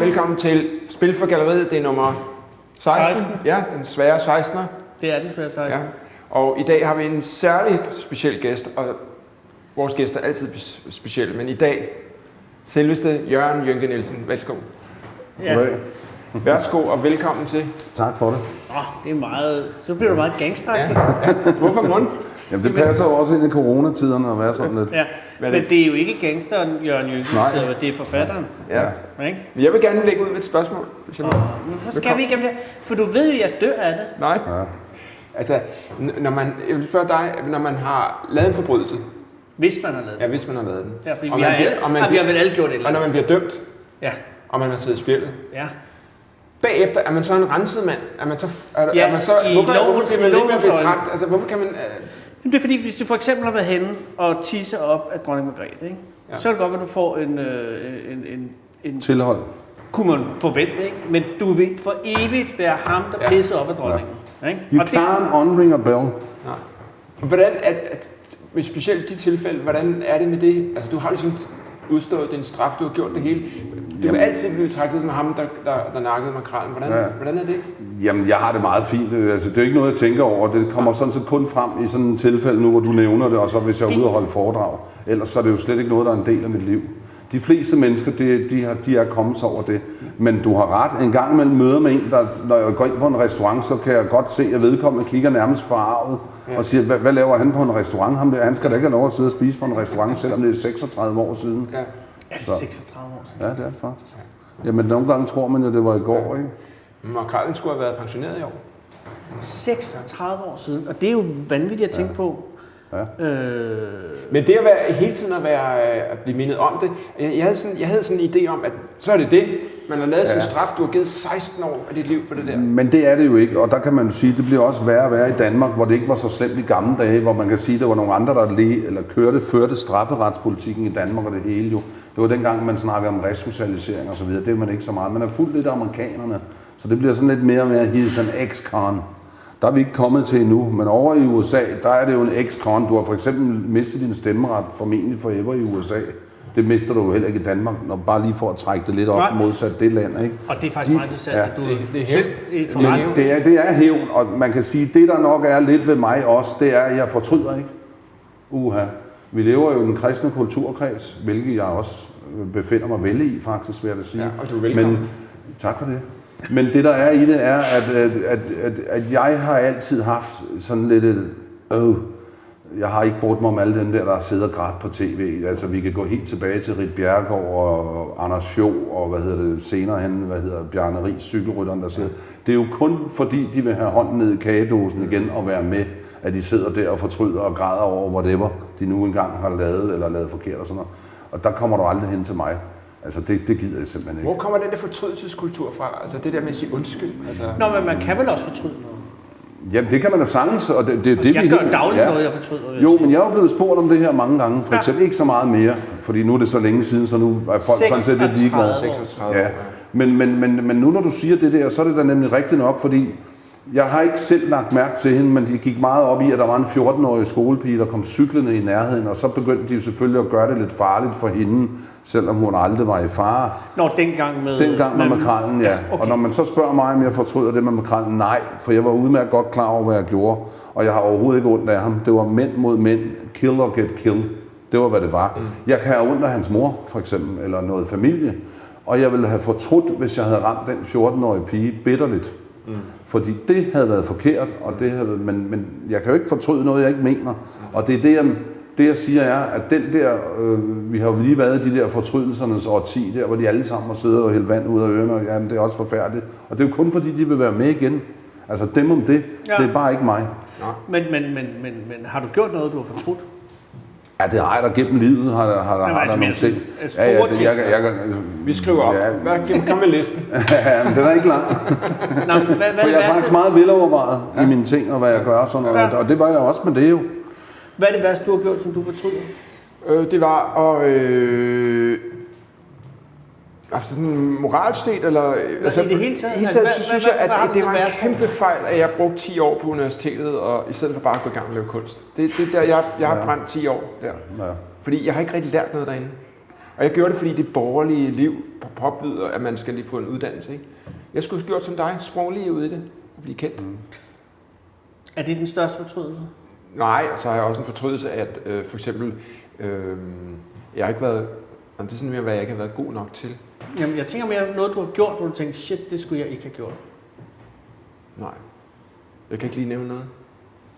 Velkommen til Spil for Galleriet. Det er nummer 16. Ja, den svære 16'er. Det er den svære 16'er. Ja. Og i dag har vi en særlig speciel gæst, og vores gæster er altid specielle, men i dag selveste Jørgen Jønke Nielsen. Værsgo. Ja. Værsgo og velkommen til. Tak for det. Det er meget... Så bliver du meget gangster. Ja. Hvorfor mund? Jamen det passer jo også ind i coronatiderne at være sådan lidt. Ja. Men det er jo ikke gangsteren Jørgen Jønke, det er forfatteren. Ja. Jeg vil gerne lægge ud med et spørgsmål. Hvorfor skal vi igennem det? For du ved jo, at jeg dør af det. Nej. Ja. Altså, jeg vil spørge dig, når man har lavet en forbrydelse. Hvis man har lavet den. Ja, hvis man har lavet den. Ja, fordi vi har vel alle gjort det. Og når man bliver dømt. Ja. Og man har siddet i spjældet. Ja. Bagefter er man så en renset mand. Hvorfor kan man ikke betragte? Altså, hvorfor kan man... Det er fordi, hvis du for eksempel har været henne og tisse op af dronning Margrethe, ikke? Ja. Så er det godt, at du får en tilhold. Kunne man forvente, ikke? Men du vil for evigt være ham, der pisser op af dronningen. Ja. Ikke? You can't unring a bell. Nej. Hvordan specielt de tilfælde, hvordan er det med det? Altså, du har ligesom udstået din straf, du har gjort det hele. Du vil altid blive betragtet som ham, der nakkede makrellen. Hvordan er det? Jamen, jeg har det meget fint. Altså, det er ikke noget, jeg tænker over. Det kommer sådan set kun frem i sådan et tilfælde nu, hvor du nævner det, og så hvis jeg er ude og holde foredrag. Ellers så er det jo slet ikke noget, der er en del af mit liv. De fleste mennesker, de er kommet over det. Men du har ret. En gang imellem møder med en, der, når jeg går ind på en restaurant, så kan jeg godt se, at vedkommende kigger nærmest forarvet og siger, hvad laver han på en restaurant? Han skal da ikke have lov at sidde og spise på en restaurant, selvom det er 36 år siden. Ja. Er det 36 år siden? Ja, det er det faktisk. Jamen, nogle gange tror man jo, det var i går, ikke? Makrellen skulle have været pensioneret i år. 36 år siden, og det er jo vanvittigt at tænke på. Ja. Men det at hele tiden at blive mindet om det, jeg havde sådan en idé om, at så er det. Man har lavet sin straf, du har givet 16 år af dit liv på det der. Men det er det jo ikke, og der kan man sige, det bliver også værre og værre i Danmark, hvor det ikke var så slemt i gamle dage, hvor man kan sige, at der var nogle andre, der førte strafferetspolitikken i Danmark og det hele jo. Det var dengang, man snakkede om resocialisering og så videre, det er man ikke så meget. Man er fuldt lidt af amerikanerne, så det bliver sådan lidt mere og mere, he's an ex-con. Der er vi ikke kommet til endnu, men over i USA, der er det jo en ex-con. Du har for eksempel mistet din stemmeret formentlig forever i USA. Det mister du jo heller ikke i Danmark, når bare lige for at trække det lidt op modsat det land, ikke? Og det er faktisk meget interessant, at du det er hævn, og man kan sige, det der nok er lidt ved mig også, det er, at jeg fortryder ikke. Vi lever jo i den kristne kulturkreds, hvilket jeg også befinder mig vel i, faktisk, vil jeg da sige. Ja, og du er velkommen. Men, tak for det. Men det der er i det er, at jeg har altid haft sådan lidt jeg har ikke brugt mig om alle dem der sidder grædt på tv. Altså vi kan gå helt tilbage til Ritt Bjerregaard og Anders Fjord og senere hen, Bjarne Riis, cykelrytteren der sidder. Det er jo kun fordi de vil have hånden ned i kagedåsen igen og være med, at de sidder der og fortryder og græder over whatever de nu engang har lavet eller lavet forkert og sådan noget. Og der kommer du aldrig hen til mig. Altså det gider jeg simpelthen ikke. Hvor kommer den der fortrydelseskultur fra? Altså det der med at sige undskyld? Altså... Nå, men man kan vel også fortryde noget? Jamen det kan man da sagtens, og det jeg gør dagligt noget, jeg fortryder. Jo, men jeg er jo blevet spurgt om det her mange gange, for eksempel ikke så meget mere, fordi nu er det så længe siden, så nu er folk sådan set lidt ligeglade. 36 år. Ja. Men nu når du siger det der, så er det da nemlig rigtigt nok, fordi jeg har ikke selv lagt mærke til hende, men de gik meget op i, at der var en 14-årig skolepige, der kom cyklende i nærheden, og så begyndte de selvfølgelig at gøre det lidt farligt for hende, selvom hun aldrig var i fare. Dengang med makrellen, ja. Okay. Og når man så spørger mig, om jeg fortryder det med makrellen, nej, for jeg var udmærket godt klar over, hvad jeg gjorde, og jeg har overhovedet ikke ondt af ham. Det var mænd mod mænd, kill or get killed. Det var, hvad det var. Jeg kan have ondt af hans mor, for eksempel, eller noget familie, og jeg ville have fortrudt, hvis jeg havde ramt den 14-årige pige bitterligt. Fordi det havde været forkert, og men jeg kan jo ikke fortryde noget, jeg ikke mener. Og det er det, jeg siger er, at den der, vi har jo lige været i de der fortrydelsernes årti, der hvor de alle sammen har siddet og hældt vand ud af ørerne, og jamen, det er også forfærdeligt. Og det er jo kun fordi, de vil være med igen. Altså dem om det, det er bare ikke mig. Men har du gjort noget, du har fortrudt? Ja, det har jeg da gennem livet, har der nogle ting. Vi skriver op. Kom med listen. Ja, men den er ikke lang. For jeg er faktisk meget velovervejet i mine ting, og hvad jeg gør. Sådan noget. Og det var jeg også med det jo. Hvad er det værste, du har gjort, som du fortryder? Det var at Altså sådan moralsk set, eller... Altså, i det hele taget? Så synes jeg, at det var en kæmpe fejl, at jeg brugte 10 år på universitetet, og i stedet for bare at gå i gang med at lave kunst. Det der, jeg har brændt 10 år der. Ja. Fordi jeg har ikke rigtig lært noget derinde. Og jeg gjorde det, fordi det borgerlige liv påbyder, at man skal lige få en uddannelse. Ikke? Jeg skulle have gjort som dig, sprunget lige ud i det og blive kendt. Er det den største fortrydelse? Nej, og så har jeg også en fortrydelse, at for eksempel, jeg har ikke været... Det er sådan mere, hvad jeg ikke har været god nok til. Jamen, jeg tænker mere noget, du har gjort, hvor du tænker, shit, det skulle jeg ikke have gjort. Nej. Jeg kan ikke lige nævne noget.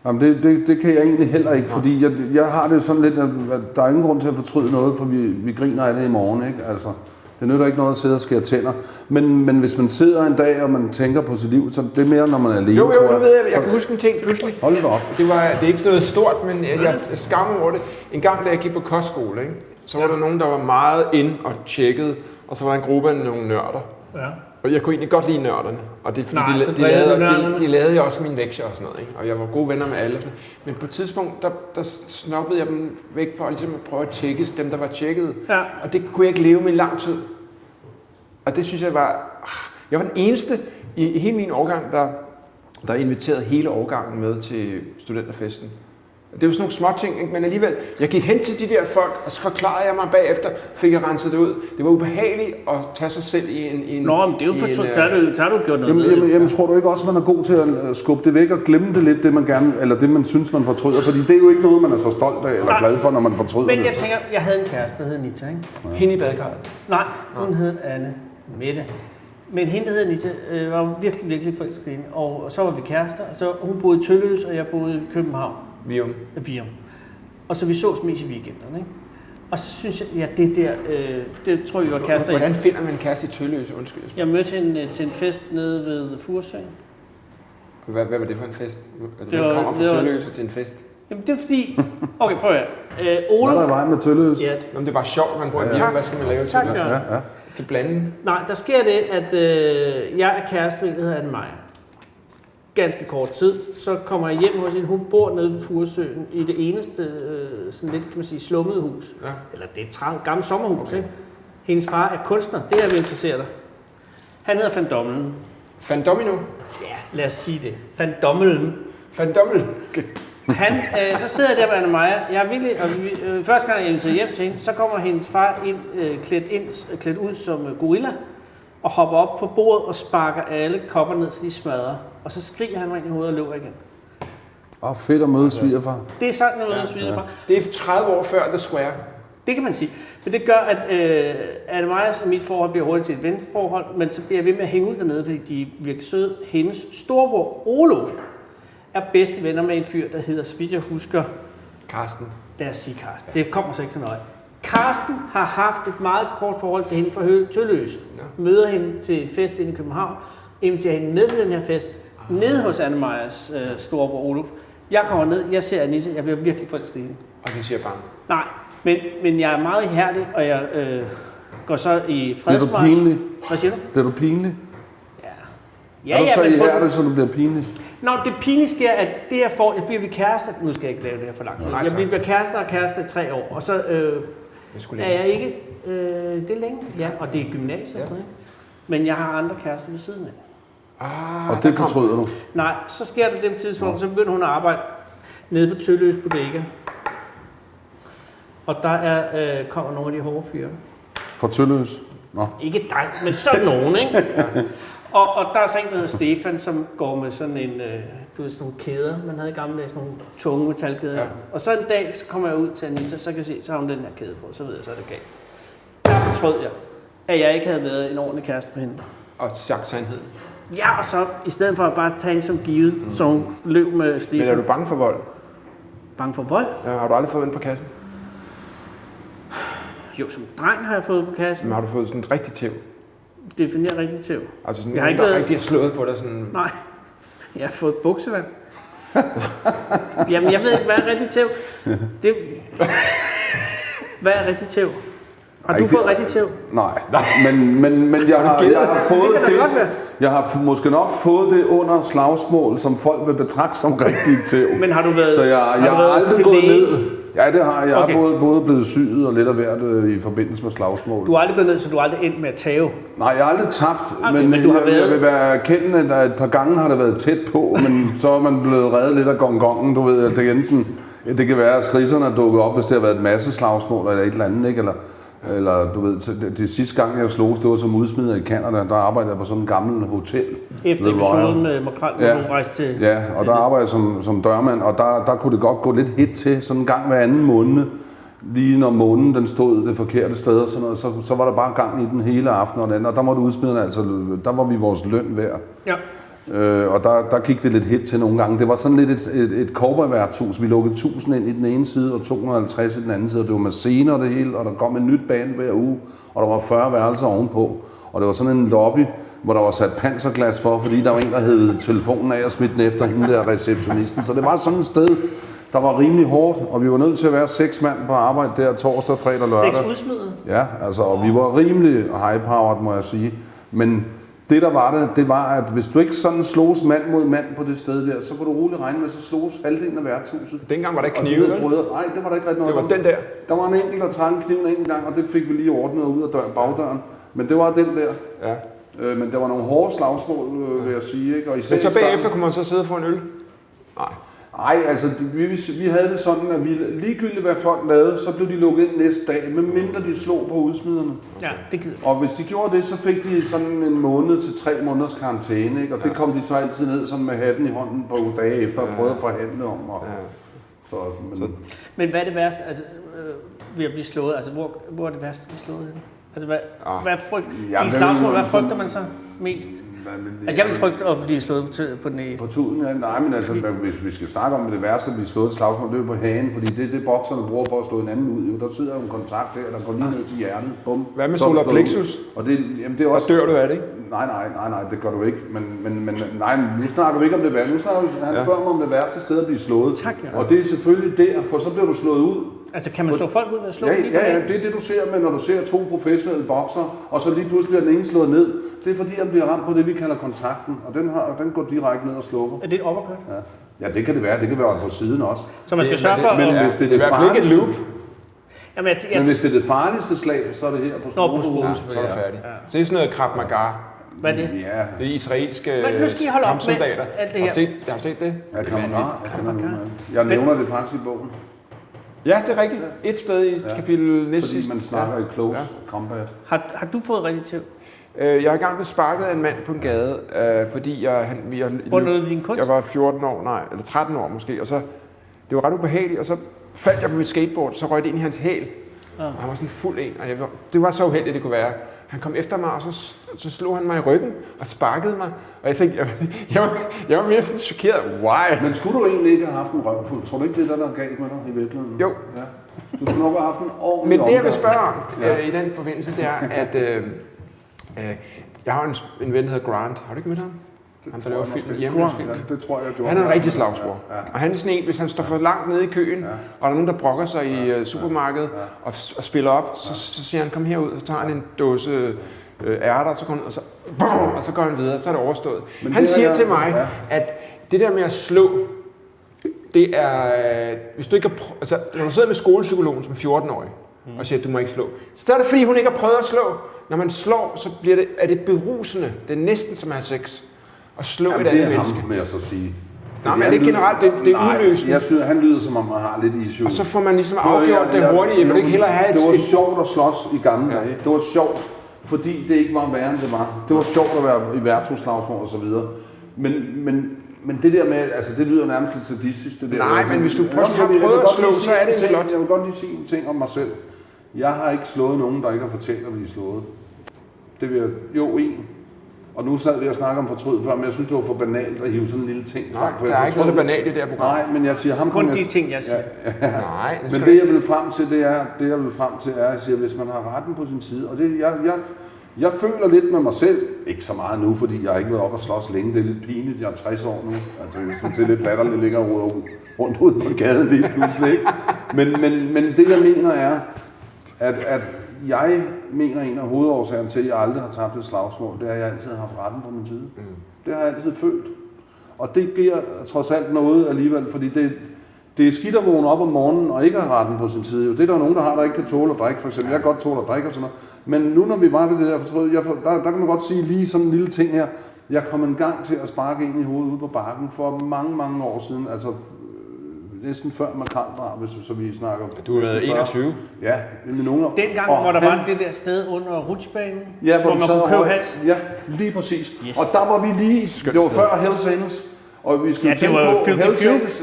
Jamen, det kan jeg egentlig heller ikke, fordi jeg har det sådan lidt, at der er ingen grund til at fortryde noget, for vi griner af det i morgen, ikke? Altså, det nytter ikke noget at sidde og skære tænder. Men hvis man sidder en dag, og man tænker på sit liv, så det er mere, når man er alene, Jo, nu ved jeg. Jeg kan huske en ting pludselig. Hold da op. Det er ikke sådan noget stort, men jeg skammer over det. En gang, da jeg gik på kostskole, ikke? Så var der nogen, der var meget ind og tjekkede, og så var der en gruppe af nogle nørder. Ja. Og jeg kunne egentlig godt lide nørderne, og det er fordi, de lavede jo også mine lektier og sådan noget, ikke? Og jeg var gode venner med alle. Men på et tidspunkt, der snobbede jeg dem væk for ligesom at prøve at tjekke dem, der var tjekket. Ja. Og det kunne jeg ikke leve med i lang tid. Og det synes jeg var... Jeg var den eneste i hele min årgang, der inviterede hele årgangen med til studenterfesten. Det er jo sådan nogle små ting, ikke? Men alligevel, jeg gik hen til de der folk, og så forklarede jeg mig bagefter, fik jeg renset det ud. Det var ubehageligt at tage sig selv i en... Nå, men det er jo så har du gjort noget jamen, tror du ikke også, man er god til at skubbe det væk og glemme det lidt, det man gerne, eller det man synes, man fortryder? Fordi det er jo ikke noget, man er så stolt af eller glad for, når man fortryder det. Men jeg tænker, jeg havde en kæreste, der hed Anita, ikke? Ja. Hende i badekarret? Nej, hun hed Anne Mette. Men hende, der hed Anita, var virkelig, virkelig forelsket hende. Og så var vi kærester, og så hun boede i Tølløs, og jeg boede i København. Vium. Og så vi sås mest i weekenderne, ikke? Og så synes jeg, ja, det tror jeg var kærester. Hvordan finder man en kæreste i Tølløse? Undskyld. Jeg mødte hende til en fest nede ved Furesøen. Hvad var det for en fest? Altså, man kommer fra Tølløse til en fest? Jamen det er fordi... Okay, prøv at Olof... Hvad er der i vejen med Tølløse? Ja. Jamen, det var sjovt, man bruger hvad skal man lave til det? Ja. Skal blande? Nej, der sker det, at jeg er kæreste med en, der hedder Anne Maja. Ganske kort tid, så kommer jeg hjem hos hende. Hun bor nede ved Furesøen i det eneste, sådan lidt, kan man sige, slummede hus. Ja. Eller det er et gammelt sommerhus, ikke? Hendes far er kunstner, det er vi interesseret. Han hedder Van Dommelen. Van Domino? Ja, lad os sige det. Van Dommelen. Van Dommel? Okay. Så sidder jeg der med Anne Maja. Jeg er virkelig, og første gang jeg inviterer hjem til hende, så kommer hendes far ind, klædt ud som gorilla, og hopper op på bordet og sparker alle kopper ned, så de smadrer. Og så skriger han mig ind i hovedet og løber igen. Fedt at møde svigerfar. Det er sådan at møde svigerfar. Det er 30 år før The Square. Det kan man sige. Men det gør, at Anne Majas og mit forhold bliver hurtigt til et venforhold, men så bliver jeg ved med at hænge ud dernede, fordi de er virkelig søde. Hendes storebror, Olof, er bedste venner med en fyr, der hedder, så vidt jeg husker... Karsten. Lad os sige Karsten. Det kommer så ikke til nøje. Karsten har haft et meget kort forhold til hende fra Tølløse. Ja. Møder hende til en fest inde i København. Inviterer hende med til den her fest. Nede hos Anne Majas storebror Olof. Jeg kommer ned, jeg ser Anisse, jeg bliver virkelig forelsket i hende. Og det siger bare. Nej, men jeg er meget ihærdig, og jeg går så i fredsmarch. Bliver du pinlig? Hvad siger du? Bliver du pinlig? Ja. Er du så ihærdig, så du bliver pinlig? Nå, det pinlige sker, at det jeg får, jeg bliver ved kærester. Nu skal jeg ikke lave det her for langt. Jeg bliver kærester i 3 år, og så er jeg ikke... det er længe, ja, og det er gymnasiet og sådan noget. Men jeg har andre kærester ved siden af. Og det fortryder du? Nej, så sker det på tidspunkt, så begynder hun at arbejde nede på Tølløs Bodega. Og der kommer nogle af de hårde fyre. Fra Tølløs? Nå. Ikke dig, men sådan nogen, ikke? Ja. Og der er så en, der hedder Stefan, som går med sådan en, sådan nogle kæder. Man havde i gamle dage sådan nogle tunge metalkæder. Ja. Og så en dag, så kommer jeg ud til Anita, så kan jeg se, så har hun den her kæde på. Så ved jeg, så er det galt. Der fortrød jeg, at jeg ikke havde været en ordentlig kæreste for hende. Og sagt sandheden. Ja, og så i stedet for at bare tage hende som givet, så hun løb med Stefan. Men er du bange for vold? Bange for vold? Ja, har du aldrig fået ind på kassen? Jo, som dreng har jeg fået på kassen. Men har du fået sådan en rigtig tæv? Definerer rigtig tæv. Altså sådan nogen, der rigtig har slået på dig sådan... Nej, jeg har fået buksevand. Jamen, jeg ved ikke, hvad er rigtig tæv? Hvad er rigtig tæv? Har du fået rigtig tæv? Nej, men jeg har fået det. Jeg har måske nok fået det under slagsmål, som folk vil betragte som rigtig tæv. Men har du været... Så jeg har aldrig gået ned. Ja, det har jeg. Jeg Okay. er både blevet syet og lidt af hvert i forbindelse med slagsmål. Du har aldrig gået ned, så du har aldrig endt med at tage. Nej, jeg har aldrig tabt, Okay, men men du har været- jeg vil være kendende, at et par gange har det været tæt på, men så er man blevet reddet lidt af gongongen. Du ved, at det enten det kan være, at strisserne er dukket op, hvis det har været et masse slagsmål eller et eller andet, ikke? Eller du ved, det sidste gang jeg slogs, det var som udsmider i Canada. Der arbejdede jeg på sådan en gammel hotel. Efter The Royal. episoden med Makrel, hvor du rejste til... Ja, og der arbejdede jeg som dørmand, og der kunne det godt gå lidt hit til, sådan en gang hver anden måned. Lige når månen den stod det forkerte sted og sådan noget, så var der bare gang i den hele aften og den, og der måtte udsmiderne, altså, der var vi vores løn værd. Ja. Og der gik det lidt hit til nogle gange. Det var sådan lidt et cowboy-værtshus. Vi lukkede 1000 ind i den ene side og 250 i den anden side. Og det var med scener og det hele, og der kom en nyt bane hver uge. Og der var 40 værelser ovenpå. Og det var sådan en lobby, hvor der var sat panserglas for, fordi der var en, der hed telefonen af og smidt den efter hende der receptionisten. Så det var sådan et sted, der var rimelig hårdt, og vi var nødt til at være 6 mand på arbejde der torsdag, fredag og lørdag. 6 udsmidere? Ja, altså, og vi var rimelig high-powered, må jeg sige. Men det der var det var, at hvis du ikke sådan slogs mand mod mand på det sted der, så kunne du roligt regne med, så slogs halvdelen af værtshuset. Dengang var der ikke Og de knive, havde vel? brødre. Nej, det var der ikke rigtig noget. Det var den der. Der var en enkelt, der trak en kniv en enkelt gang, og det fik vi lige ordnet ud af bagdøren. Men det var den der. Ja. Men der var nogle hårde slagsmål, vil jeg sige. Ikke? Og især Men så i starten- bagefter kunne man så sidde og få en øl? Nej. Nej, altså vi havde det sådan, at vi ligegyldigt hvad folk lavede, så blev de lukket ind næste dag, medmindre de slog på udsmiderne. Ja, det gider. Og hvis de gjorde det, så fik de sådan en måned til 3 måneders karantæne, ikke? Og det kom de så altid ned sådan med hatten i hånden på dage efter og prøvede at forhandle om. Og, Men hvad er det værste, altså, ved at blive slået? Altså, hvor er det værste at blive slået henne? Altså, hvad er frygt? Ja, I slagsmål, hvad frygter man så mest? Altså, jeg vil frygte at blive slået på den ene. På tuden, ja. Nej, men altså, hvis vi skal snakke om det værste, at blive slået et slagsmål, det er på hagen, fordi det er det, bokserne bruger for at slå en anden ud. Jo. Der sidder jo en kontakt der går lige ned til hjertet. Bum. Hvad med Så er du solar slået plexus? ud. Og det, jamen, det er også... Og dør du af det, ikke? Nej, det gør du ikke. Men nu snakker vi ikke om det værste. Nu snakker vi, han spørger mig om det værste sted at blive slået. Tak, ja. Og det er selvfølgelig der, for så bliver du slået ud. Altså, kan man slå folk ud med at slå Ja, lige på ja, hagen? det er det, du ser med, når du ser 2 professionelle bokser, og så lige pludselig bliver den ene slået ned. Det er fordi, han bliver ramt på det, vi kalder kontakten, og den går direkte ned og slukker. Er det et uppercut? Ja, det kan det være. Det kan være fra siden også. Så man skal sørge for Men at... hvis det er Det er i det hvert fald ikke et farligste, loop. Jamen, men hvis det er det farligste slag, så er det her på Nå, på struben. struben. Så er det færdigt. Så det er sådan noget Krav Maga. Hvad er det? Ja, Det er israelske Men nu skal I holde op med kampsoldater. alt det her. Har du set det? ja, jeg nævner det faktisk i bogen, Ja, det er rigtigt. Et sted i kapitel næste fordi sidste. man snakker i close combat. Har du fået rigtig tæv? Jeg er i gang med sparket af en mand på en gade, fordi Hvor nåede din kunst? jeg var 14 år, eller 13 år måske, og så det var ret ubehageligt, og så faldt jeg på mit skateboard, så røg det ind i hans hæl. Og han var sådan fuld en, og det var så uheldigt, det kunne være. Han kom efter mig, og så slog han mig i ryggen og sparkede mig. Og jeg tænkte, jeg var mere sådan chokeret. Why? Men skulle du egentlig ikke have haft en røvfuld? Tror du ikke, det er der er galt med dig i virkeligheden? Jo. Ja. Du skulle nok have haft en ordentlig Men det, jeg vil omgang. spørge om i den forbindelse, det er, at jeg har en ven, der hedder Grant. Har du ikke mødt ham? Han der laver film, hjemmefilm. Ja, det tror jeg, du Han er en rigtig slagsbror. Og han er sådan en, hvis han står for langt nede i køen, og der er nogen, der brokker sig i supermarkedet og spiller op, så siger han, kom herud, og så tager han en dåse ærter, og så går han videre, så er det overstået. Men Han det siger er- til mig, at det der med at slå, det er, hvis du ikke har altså, når du sidder med skolepsykologen som 14-årig, og siger, at du må ikke slå, så er det fordi, hun ikke har prøvet at slå. Når man slår, så er det berusende. Det er næsten som at have sex. At slå Jamen, et det andet er menneske. ham, med at så sige. Nej, men er det ikke generelt, det er udløsende? Jeg synes, han lyder som om, han har lidt issue. Og så får man ligesom afgjort det hurtigt. Jeg vil ikke hellere have Det var et... sjovt at slås i gamle dage. Det var sjovt, fordi det ikke var værre, end det var. Det var sjovt at være i værtshusslagsmål og så videre. Men det der med, altså det lyder nærmest lidt sadistisk. Det der. Nej, men hvis du Jeg har vil prøvet godt at slå, lige så sige er det en ting. flot. Jeg vil godt lige sige en ting om mig selv. Jeg har ikke slået nogen, der ikke har fortjent at blive slået. Det vil jeg... Jo, en. Og nu sad vi og snakkede om fortryd før, men jeg synes, det var for banalt at hive sådan en lille ting frem. Nej, for der jeg er ikke noget fortrød- banalt i det her program. Nej, men jeg siger ham... Kun kom de jeg- ting, jeg siger. Nej, Men det jeg vil frem til, det er, at jeg siger, hvis man har retten på sin side, og det, jeg føler lidt med mig selv, ikke så meget nu, fordi jeg har ikke været op og slås længe, det er lidt pinligt, jeg er 60 år nu, altså jeg synes, det er lidt latterligt, at ligger rundt ud på gaden lige pludselig, ikke? Men det jeg mener er, at jeg mener en af hovedårsagerne til, at jeg aldrig har tabt et slagsmål, det er, at jeg altid har haft retten på min side. Det har jeg altid følt. Og det giver trods alt noget alligevel, fordi Det er skidt at vågne op om morgenen og ikke have retten på sin side. Det er der nogen, der har, der ikke kan tåle at drikke, for eksempel. Jeg kan godt tåle at drikke og sådan noget. Men nu, når vi var ved det der fortrød, der kan man godt sige lige sådan en lille ting her. Jeg kom en gang til at sparke en i hovedet ude på bakken for mange, mange år siden. Altså næsten før makreldrab, så vi snakker. Du har været 21? Ja, med nogle år. Dengang, hvor der var det der sted under rutsjebanen, ja, hvor man kunne købe has. Ja, lige præcis. Yes. Og der var vi lige, det var før Hells Angels. Og vi skulle tænke på Hells Angels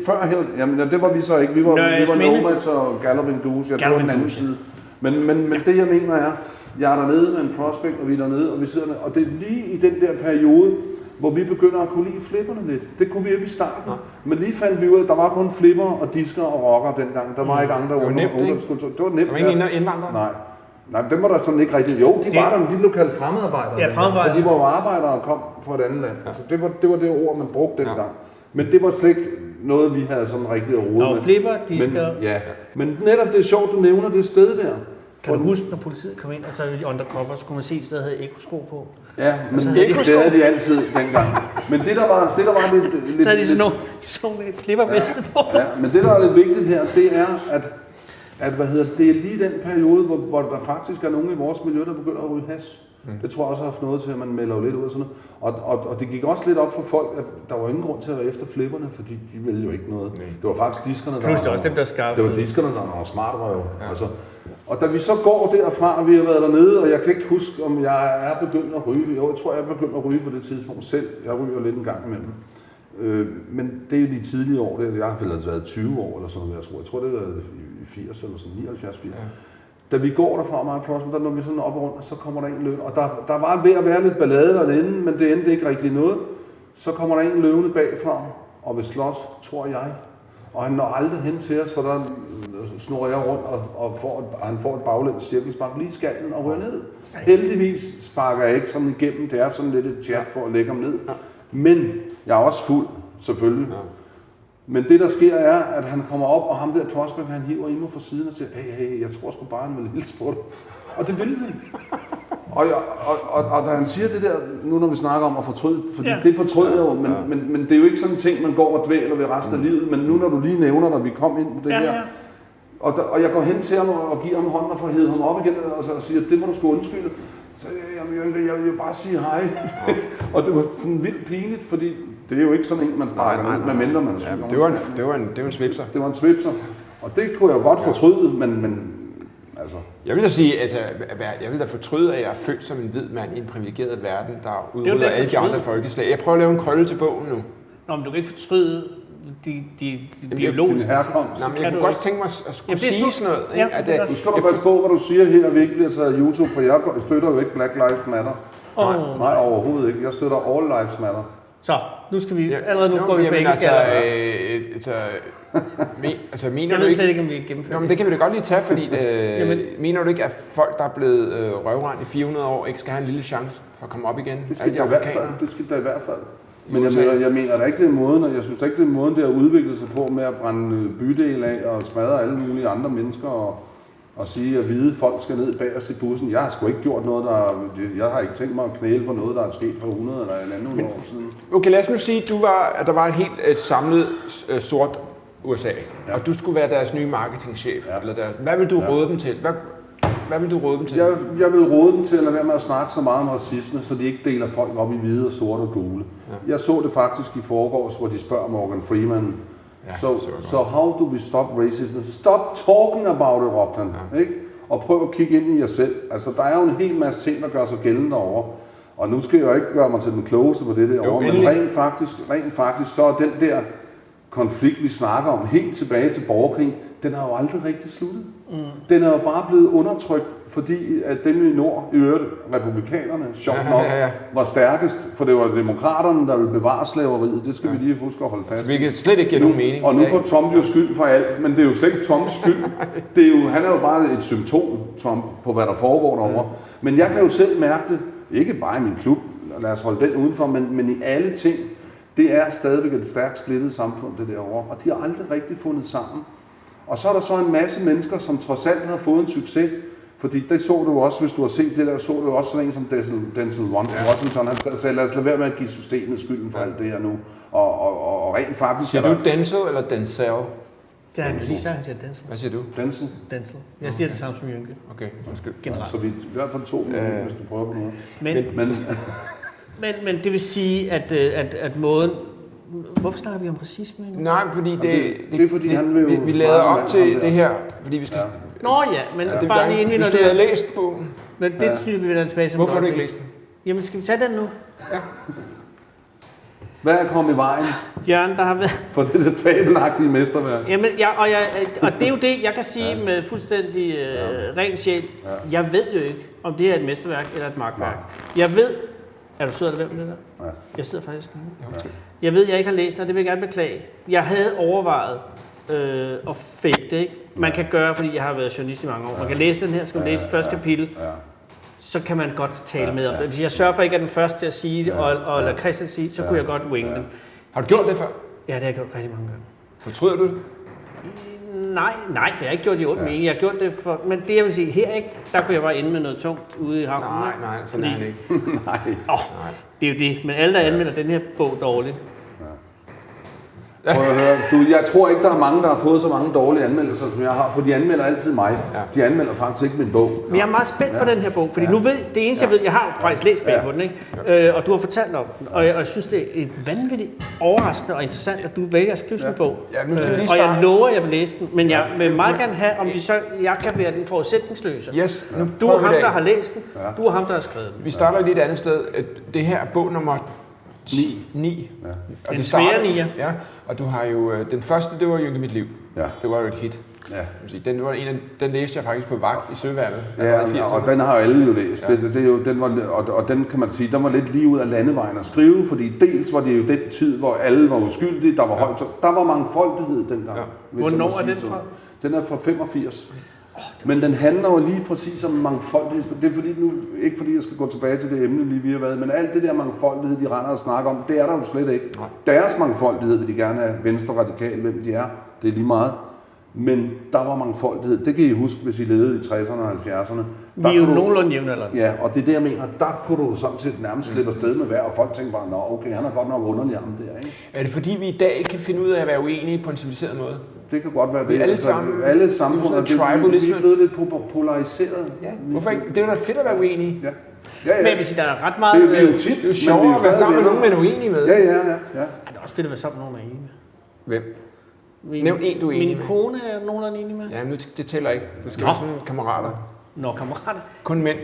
før Hells. Jamen, det var vi så ikke. Vi var Nomads og Galloping Goose. Jeg var den anden side. Men det jeg mener er, jeg er dernede med en prospect, og vi er dernede, og vi sidder dernede. Og det er lige i den der periode, hvor vi begynder at kunne lide flipperne lidt. Det kunne vi ikke i starten. Ja. Men lige fandt vi ud af, at der var kun flipper og disker og rocker dengang. Der var ikke andre. Det var nemt, ikke? Det var nemt. Der var ingen indvandrere? Nej, dem var der sådan ikke rigtigt. Jo, de var der, men de blev kaldt fremmedarbejdere. Ja, fremmedarbejdere. For de var jo arbejdere og kom fra et andet land. Ja. Så det var det ord, man brugte dengang. Men det var slet ikke noget, vi havde sådan rigtig at rode med. Og flipper, disker. Men netop det er sjovt, du nævner det sted der. Kan du huske, når politiet kom ind, og så i undercover, så kunne man se et sted, der havde ekosko på? Ja, men det havde de altid dengang. Men det der var lidt... Så havde de sådan nogle flipperveste på. Ja, men det der er lidt vigtigt her, det er, at det er lige den periode, hvor der faktisk er nogen i vores miljø, der begynder at ryge hash. Det tror jeg også har haft noget til, at man melder jo lidt ud og sådan noget. Og det gik også lidt op for folk, at der var ingen grund til at være efter flipperne, fordi de ville jo ikke noget. Det var faktisk diskerne, der var... også dem, der skabte. Det var diskerne, der var smart, var jo. Ja. Altså, og da vi så går derfra, og vi har været dernede, og jeg kan ikke huske, om jeg er begyndt at ryge. Jo, jeg tror, jeg er begyndt at ryge på det tidspunkt selv. Jeg ryger lidt en gang imellem. Men det er jo de tidlige år. Jeg har været 20 år eller sådan noget, jeg tror det er i 80 eller sådan 79-80. Ja. Da vi går derfra meget Prosper, der når vi sådan op og rundt, så kommer der en løb. Og der var ved at være lidt ballade derinde, men det endte ikke rigtig noget. Så kommer der en løvende bagfra og vil slås, tror jeg. Og han når aldrig hen til os, for der snurrer jeg rundt og han får et baglæns cirkelspark lige i skallen og rører ned. Heldigvis sparker jeg ikke sådan igennem. Det er sådan lidt et chat for at lægge ham ned. Men jeg er også fuld, selvfølgelig. Men det der sker er, at han kommer op, og ham der prospect, han hiver i mig fra siden og siger, hey, jeg tror sgu bare, han vil hilse på dig. Og det ville han. Og da han siger det der, nu når vi snakker om at fortryde, fordi det fortryder jeg jo, men det er jo ikke sådan en ting, man går og dvæler ved resten af livet, men nu når du lige nævner, når vi kom ind på det her, og jeg går hen til ham og giver ham hånden og får hævet ham op igen, og så siger, det må du sgu undskylde. Så jeg vil bare sige hej. Og det var sådan vildt pinligt, fordi det er jo ikke sådan en, man sparker ned, medmindre man er syg. Det var en svipser. Det var en svipser. Og det kunne jeg jo godt fortryde, men altså... Jeg vil da sige, at jeg vil da fortryde, at jeg er født som en hvid mand i en privilegeret verden, der udrydder alle de andre folkeslag. Jeg prøver at lave en krølle til bogen nu. Nå, men du kan ikke fortryde de biologiske herkomst. Nej, men jeg kunne godt tænke mig at skulle sige sådan noget. Nu skal du passe på, hvad du siger her, vi ikke bliver taget af YouTube, for jeg støtter jo ikke Black Lives Matter. Nej, overhovedet ikke. Jeg støtter All Lives Matter. Så, nu skal vi allerede nu går vi begge mener jeg ved slet ikke, om vi gennemfører det. Men det kan vi da godt lige tage, fordi mener du ikke, at folk, der er blevet røvrendt i 400 år, ikke skal have en lille chance for at komme op igen? Det skal der i hvert fald. Men jeg mener da ikke, det er måden, og jeg synes ikke, det er måden, det har udviklet sig på med at brænde bydel af og smadre alle mulige andre mennesker og sige, at hvide folk skal ned bag os i bussen. Jeg har sgu ikke gjort noget, jeg har ikke tænkt mig at knæle for noget, der er sket for 100 eller en anden år siden. Okay, lad os nu sige, at der var et helt samlet sort USA, og du skulle være deres nye marketingchef. Eller hvad vil du råde dem til? Hvad vil du råde dem til? Jeg vil råde dem til at lade være med at snakke så meget om racisme, så de ikke deler folk op i hvide og sorte og gule. Ja. Jeg så det faktisk i forgårs, hvor de spørger Morgan Freeman, so how do we stop racism? Stop talking about it, råbte han. Ja. Ikke? Og prøv at kigge ind i jer selv. Altså, der er jo en hel masse ting, der gør sig gældende derovre. Og nu skal jeg jo ikke gøre mig til den klogeste på det derovre, men rent faktisk, så er den der konflikt, vi snakker om, helt tilbage til borgerkrig, den har jo aldrig rigtig sluttet. Den er jo bare blevet undertrykt, fordi at dem i nord, i øvrigt republikanerne, sjovt nok, var stærkest, for det var demokraterne, der ville bevare slaveriet. Det skal vi lige huske at holde fast. Så vi kan slet ikke give nogen mening. Og nu får Trump jo skyld for alt, men det er jo slet ikke Trumps skyld. Han er jo bare et symptom, Trump, på hvad der foregår derovre. Men jeg kan jo selv mærke det, ikke bare i min klub, lad os holde den udenfor, men i alle ting. Det er stadigvæk et stærkt splittet samfund, det derovre, og de har aldrig rigtig fundet sammen. Og så er der så en masse mennesker, som trods alt har fået en succes, Fordi det så du også, hvis du har set det der, så du også sådan en som Denzel Washington. Han sagde, lad os lade være med at give systemet skylden for alt det her nu. Og rent faktisk... Siger du Denzel eller Denzel? Det har han lige sagt, han siger Denzel. Hvad siger du? Denzel. Jeg siger det samme som Jynke. Okay, undskyld. Generelt. Så vi i hvert fald 2 hvis du prøver på noget. Men det vil sige, at måden... Hvorfor snakker vi om racisme? Nej, fordi det er fordi, han vil jo vi lader op til det her, fordi vi skal... Nå ja, men det bare lige inden vi hvis du havde læst bogen... Men det synes vi vender tilbage som... Hvorfor har du ikke læst den? Jamen, skal vi tage den nu? Ja. Hvad er kommet i vejen Jørgen, der har været... for det fabelagtige mesterværk? Jamen, og det er jo det, jeg kan sige med fuldstændig ren sjæl. Jeg ved jo ikke, om det er et mesterværk eller et magtværk. Jeg ved... Er du sød, eller hvem det der? Ja. Jeg sidder faktisk nu. Jeg ved, jeg ikke har læst den, og det vil jeg gerne beklage. Jeg havde overvejet at fake det, ikke? Man kan gøre, fordi jeg har været journalist i mange år. Man kan læse den her, skal man læse første kapitel. Så kan man godt tale med om det. Hvis jeg sørger for ikke at den første til at sige det, og lade Christian sige det, så kunne jeg godt winge den. Har du gjort det før? Ja, det har jeg gjort rigtig mange gange. Fortryder du det? Nej, for jeg har ikke gjort det i 8 mening. Jeg har gjort det for... Men det jeg vil sige, her ikke, der kunne jeg bare ende med noget tungt ude i havnen. Nej, sådan er det ikke. Nej. Det er jo det. Men alle, der anmelder den her bog dårligt. Prøv at høre. Jeg tror ikke, der er mange, der har fået så mange dårlige anmeldelser, som jeg har, for de anmelder altid mig. De anmelder faktisk ikke min bog. Men jeg er meget spændt på den her bog, fordi nu ved det eneste, jeg ved, jeg har faktisk læst bag på den, ikke? Og du har fortalt om den, og jeg synes, det er vanvittigt overraskende og interessant, at du vælger at skrive sådan en bog. Ja, nu skal vi lige og jeg starte. lover, at jeg vil læse den, men jeg vil meget gerne have, om vi så, jeg kan være den forudsætningsløse. Yes, nu Du er ham, der har læst den, du er ham, der har skrevet den. Vi starter lige et andet sted. Det her er bog nummer 9. Ja. Og Den svære nier. Ja, og du har jo... Den første, det var Jynke Mit Liv. Ja. Det var jo et hit. Ja. Den var den læste jeg faktisk på vagt i Søværnet. Ja, og den har jo alle jo læst. Ja. Det er jo, den var, og den kan man sige, den var lidt lige ud af landevejen at skrive, fordi dels var det jo den tid, hvor alle var uskyldige, der var højt, der var mangfoldighed dengang. Ja. Hvornår er den fra? Den er fra 85. Men den handler jo lige præcis om mangfoldighed. Det er fordi nu, ikke fordi jeg skal gå tilbage til det emne lige vi har været, men alt det der mangfoldighed, de render og snakker om, det er der jo slet ikke. Nej. Deres mangfoldighed vil de gerne have, venstre radikal, hvem de er, det er lige meget. Men der var mangfoldighed. Det kan I huske, hvis I levede i 60'erne og 70'erne. Vi er jo nogenlunde jævnaldrende. Ja, og det er det, jeg mener. Der kunne du sådan set nærmest slippe afsted med hver, og folk tænker bare, nå okay, han er godt nok underlig ham der, ikke? Er det fordi, vi i dag ikke kan finde ud af at være uenige på en civiliseret måde? Det kan godt være det. Vi alle sammen, alle samfund er blevet lidt polariseret. Ja, hvorfor ikke? Det er jo da fedt at være uenige. Ja. Men jeg vil sige, der er ret meget... Det er jo tit. Det er jo sjovere at være sammen med nogen, man er uenige med. Ja. Det er også fedt at være sammen med nogen, der er enige med. Hvem? Nævn en, du er enig med. Min kone er nogen, der er enig med. Ja, men det tæller ikke. Det skal være sådan kammerater. Nå, kammerater. Kun mænd.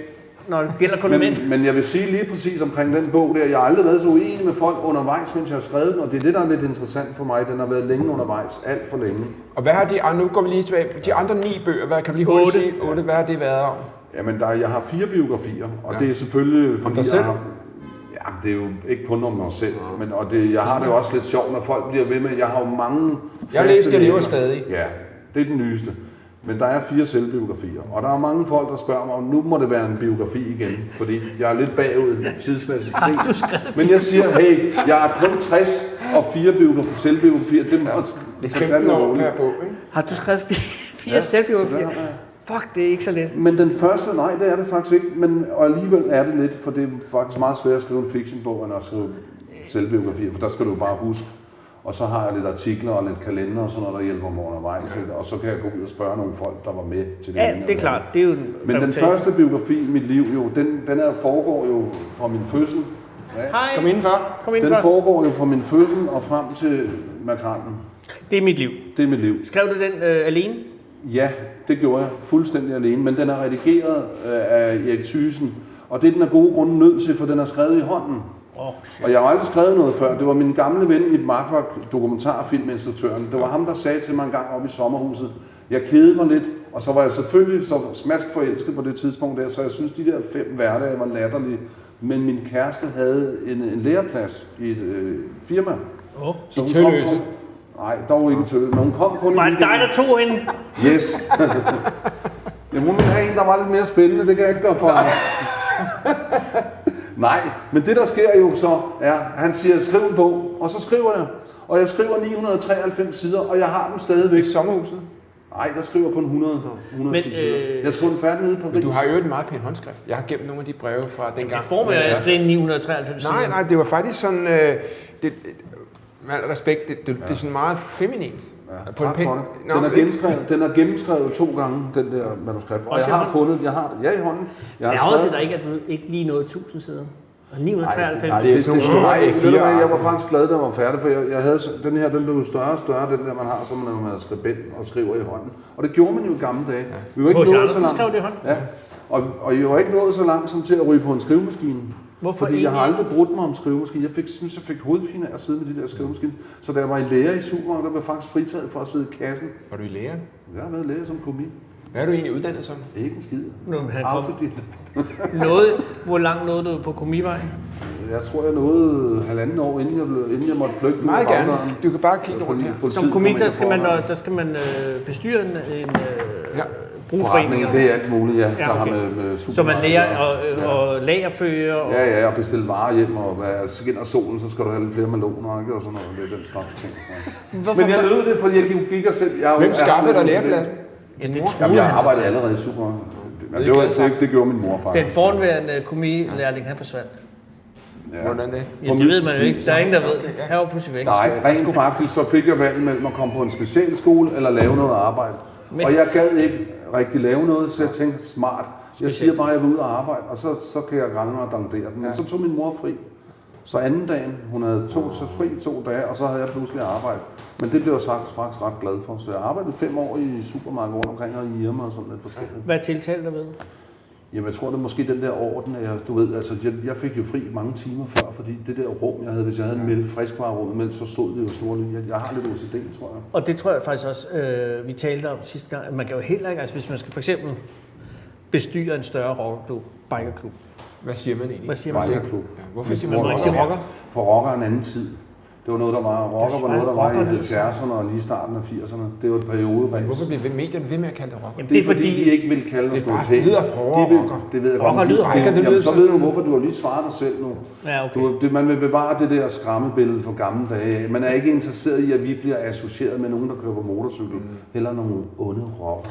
Nå, det gælder kun mænd. Men jeg vil sige lige præcis omkring den bog der, jeg har aldrig været så uenig med folk undervejs, mens jeg har skrevet den, og det er det, der er lidt interessant for mig. Den har været længe undervejs, alt for længe. Og hvad har de, nu går vi lige tilbage, de andre 9 bøger, hvad kan vi lige hurtigt sige? 8, hvad har det været om? Jamen, jeg har 4 biografier, og det er selvfølgelig, fordi jeg har haft... Ja, det er jo ikke kun om mig selv, men jeg har det jo også lidt sjovt, når folk bliver ved med. Jeg har jo mange Jeg læste det lever stadig. Ja, det er den nyeste. Men der er 4 selvbiografier, og der er mange folk, der spørger mig, om nu må det være en biografi igen, fordi jeg er lidt bagud tidsmæssigt set. Men jeg siger, hey, jeg er kun 60 og 4 selvbiografier. Det må det skal 15 år per bog, ikke? Har du skrevet 4 selvbiografier? Fuck, det er ikke så let. Men den første, nej, det er det faktisk ikke, og alligevel er det lidt, for det er faktisk meget svært at skrive en fictionbog, end at skrive selvbiografier, for der skal du bare huske. Og så har jeg lidt artikler og lidt kalender og sådan noget, der hjælper mig undervejs. Ja. Og så kan jeg gå ud og spørge nogle folk, der var med til det. Ja, det er klart. Det er jo men den første biografi, Mit Liv, jo, den foregår jo fra min fødsel. Ja. Hej. Kom indenfor. Den foregår jo fra min fødsel og frem til makrellen. Det er mit liv. Det er mit liv. Skrev du den alene? Ja, det gjorde jeg fuldstændig alene, men den er redigeret af Erik Thyssen. Og det er den af gode grunde nødt til, for den er skrevet i hånden. Og jeg har aldrig skrevet noget før. Det var min gamle ven i Markvak, dokumentarfilminstruktøren. Det var ham, der sagde til mig en gang oppe i sommerhuset, jeg kedede mig lidt, og så var jeg selvfølgelig så smask forelsket på det tidspunkt der, så jeg synes, de der 5 hverdage var latterlige. Men min kæreste havde en læreplads i et firma. Så hun kom kun... Nej, dog ikke Tølle, men hun kom kun... Var det dig, der tog hende? Yes. Jamen, hun ville have en, der var lidt mere spændende, det kan jeg ikke gøre for os. Nej, men det der sker jo så er, han siger, skriv en bog, og så skriver jeg. Og jeg skriver 993 sider, og jeg har dem stadigvæk. I sommerhuset? Nej, der skriver kun 110 sider. Jeg skriver den færdig nede på Paris. Du har jo en meget pæn håndskrift. Jeg har gemt nogle af de breve fra dengang. Det får man at skrive 993 sider. Nej, det var faktisk sådan, med al respekt, det er sådan meget feminint. Ja, tak for det. Den er gennemskrevet 2 gange, den der manuskript. Og jeg har fundet, jeg har det. Ja, i hånden. Jeg har skrevet det der ikke, at du ikke lige nåede 1000 sider. Og 993. Nej, det er sådan nogle store. Jeg var faktisk glad, da jeg var færdig, for jeg havde den her, den blev større og større, den der man har, som man er skribent og skriver i hånden. Og det gjorde man jo i gamle dage. Vi var ikke nået så langt. Skrev det i hånden? Ja. Og jeg var ikke nået så langt som til at ryge på en skrivemaskine. Hvorfor fordi jeg har aldrig brugt mig om skrivemaskine. Jeg fik hovedpine af at sidde med de der skrivemaskiner. Så da jeg var i lære i supermarkedet, der blev jeg faktisk fritaget for at sidde i kassen. Var du i lære? Jeg har været lærer som komi. Hvad er du egentlig uddannet som? Ikke en skid. Hvor langt nåede du på komivejen? Jeg tror, jeg nåede 1,5 år, inden jeg måtte flygte. Meget gerne. Du kan bare kigge rundt her. Som komi, der skal man bestyre en forretning, det er alt muligt, ja. Der har med så man lærer og lagerfører? Og... Ja, og bestille varer hjem, og skinner solen, så skal du have lidt flere meloner, ikke? Og sådan noget, det er den slags ting. Ja. Men jeg nød det, fordi jeg gik og selv... Hvem skaffede dig lærepladsen? Jeg arbejdede allerede i supermarkedet. Det gjorde min mor faktisk. Den forhenværende komilærling, han forsvandt. Ja. Hvordan det? Ja, det ved man jo ikke. Der er ingen, der ved det. Her var pludselig væk. Nej, rent faktisk, så fik jeg valg mellem at komme på en specialskole eller lave noget arbejde. Og jeg gad ikke rigtig lave noget, så jeg tænkte smart. Jeg siger bare, at jeg vil ud og arbejde, og så kan jeg rende og dandere den. Men så tog min mor fri. Så anden dagen, hun havde fri 2 dage, og så havde jeg pludselig arbejde. Men det blev jeg faktisk ret glad for. Så jeg arbejdede 5 år i supermarkedet rundt omkring og i Irma og sådan lidt forskelligt. Hvad tiltalte dig ved? Jamen, jeg tror, det er måske den der orden, du ved, altså, jeg fik jo fri mange timer før, fordi det der rum, jeg havde, hvis jeg havde en friskvarerum, men så stod det jo stort. Jeg har lidt OCD, tror jeg. Og det tror jeg faktisk også, vi talte om sidste gang, at man kan jo heller ikke, altså hvis man skal for eksempel bestyre en større rockerklub, bikerklub. Hvad siger man egentlig? Bikerklub. Ja. Hvorfor siger man ikke rocker? For rocker er en anden tid. Det var noget, der var. Rocker var noget, der var i 70'erne og lige starten af 80'erne. Det var et perioderæs. Hvorfor bliver medierne ved med at kalde det rocker? Det er fordi, de ikke vil kalde os noget pænt. Det er bare rocker. Det ved jeg rocker godt. Jamen, så ved du, hvorfor du har lige svaret dig selv nu. Ja, okay. Man vil bevare det der skræmmebillede fra gamle dage. Man er ikke interesseret i, at vi bliver associeret med nogen, der kører på motorcykel. Heller nogle onde rocker.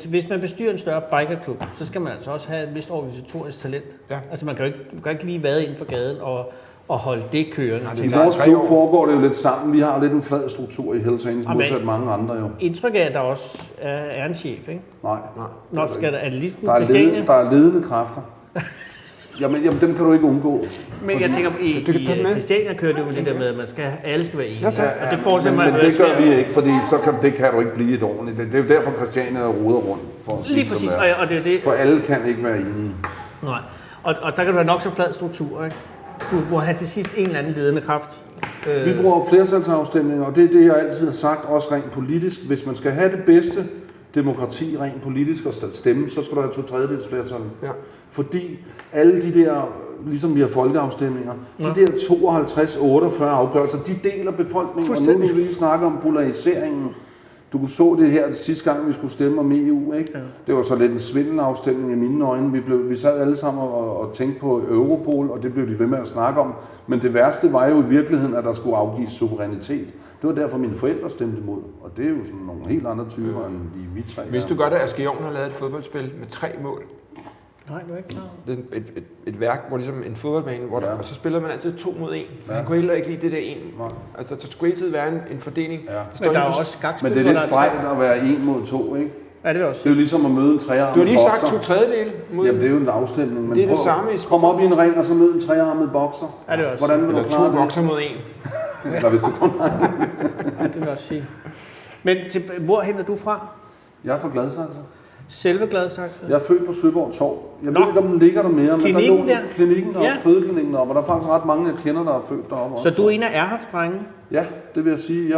Hvis man bestyrer en større bikerklub, så skal man altså også have et vist organisatorisk talent. Ja. Altså man kan jo ikke lige vade ind for gaden og holde det kørende. I vores klub foregår det jo lidt sammen. Vi har lidt en flad struktur i Hells Angels, modsat mange andre jo. Indtryk af, at der også er en chef, ikke? Nej. Nå, er det ligesom Christiania? Der er ledende kræfter. Jamen, dem kan du ikke undgå. Men jeg tænker, i Christiania kører det jo med det der med, at alle skal være enige. Ja, og det fortsætter man. Men det gør vi ikke, fordi det kan du ikke blive et ordentligt. Det er jo derfor, Christiania roder rundt. For at lige præcis, og det er det. For alle kan ikke være enige. Nej, og der kan du have nok så flad struktur, ikke? Du må have til sidst en eller anden ledende kraft. Vi bruger flertalsafstemninger, og det er det, jeg altid har sagt, også rent politisk. Hvis man skal have det bedste demokrati rent politisk og stemme, så skal der have 2/3 flertal. Ja. Fordi alle de der, ligesom vi har folkeafstemninger, de der 52-48 afgørelser, de deler befolkningen. Og nu vil vi lige snakke om polariseringen. Du så det her sidste gang, vi skulle stemme om EU, ikke? Ja. Det var så lidt en svindelafstemning i mine øjne. Vi sad alle sammen og tænkte på Europol, og det blev de ved med at snakke om. Men det værste var jo i virkeligheden, at der skulle afgives suverænitet. Det var derfor, mine forældre stemte imod. Og det er jo sådan nogle helt andre typer end vi tre. Hvis du godt, at Asger Jorn har lavet et fodboldspil med 3 mål. Nej, du er ikke klar. Det er et værk, hvor ligesom en fodboldbane, hvor og så spiller man altid 2 mod 1. Ja. Han kunne heller ikke lide det der 1. Altså, der skulle altid være en fordeling. Ja. Men der er også skakspil. Men det er lidt fejl at være 1 mod 2, ikke? Ja, det er også. Det er jo ligesom at møde en trearmet bokser. Du har lige sagt 2/3 mod. Jamen, det er jo en afstemning. Men det er det samme. Kom op i en ring og så møde en trearmet bokser. Ja, det er også. Hvordan vil du klare det? 2 bokser mod 1. Eller hvis du kun ja, det vil jeg også sige. Men hvor henter du fra? Jeg er fra Gladsaxe. Selve Gladsaxe? Jeg er født på Søborg Torv. Jeg ved ikke, om den ligger der mere, men der lå klinikken deroppe, fødeklinikken deroppe, og der er faktisk ret mange, jeg kender, der er født deroppe også. Så du er en af Erhards drenge? Ja, det vil jeg sige.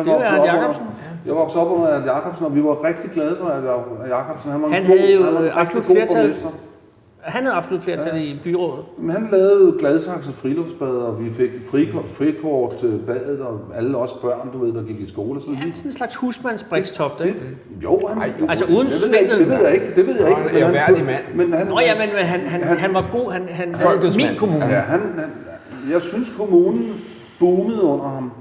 Jeg voksede op under Erhard Jacobsen, og vi var rigtig glade for Erhard Jacobsen. Han havde jo absolut flertal. Han havde absolut flertal i byrådet. Men han lavede Gladsaxe friluftsbad, og vi fik frikort til badet, og alle os børn, du ved, der gik i skole. Så han er sådan en slags husmandsbriks-tofte, ikke? Jo, altså uden svindel. Det ved jeg ikke. Han er en værdig mand. Men han var god. Han havde min kommune. Ja, jeg synes, kommunen boomede under ham.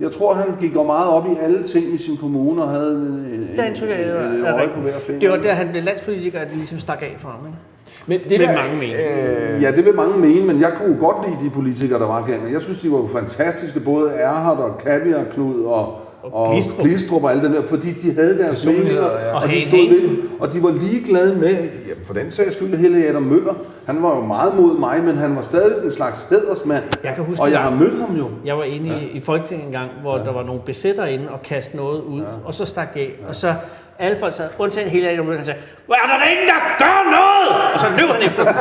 Jeg tror, han gik meget op i alle ting i sin kommune og havde et øje på hver finger. Det var der, han blev landspolitiker, at det ligesom stak af for ham, ikke? Men det vil der, mange mene. Ja, det vil mange mene, men jeg kunne godt lide de politikere, der var gennem. Jeg synes, de var jo fantastiske, både Erhard og Kaviar Knud og Glistrup og alt det der, fordi de havde deres meninger, og de stod ved, og de var ligeglade med, jamen for den sags skyld, Helle Adam Møller, han var jo meget mod mig, men han var stadig en slags hædersmand, og jeg har mødt ham jo. Jeg var inde i Folketinget en gang, hvor der var nogle besættere inde og kastede noget ud, og så stak af, og så alle folk sad, undtagen Helle Adam Møller, han sagde, hvor er der ingen, der gør noget? Og så løb han efter dem.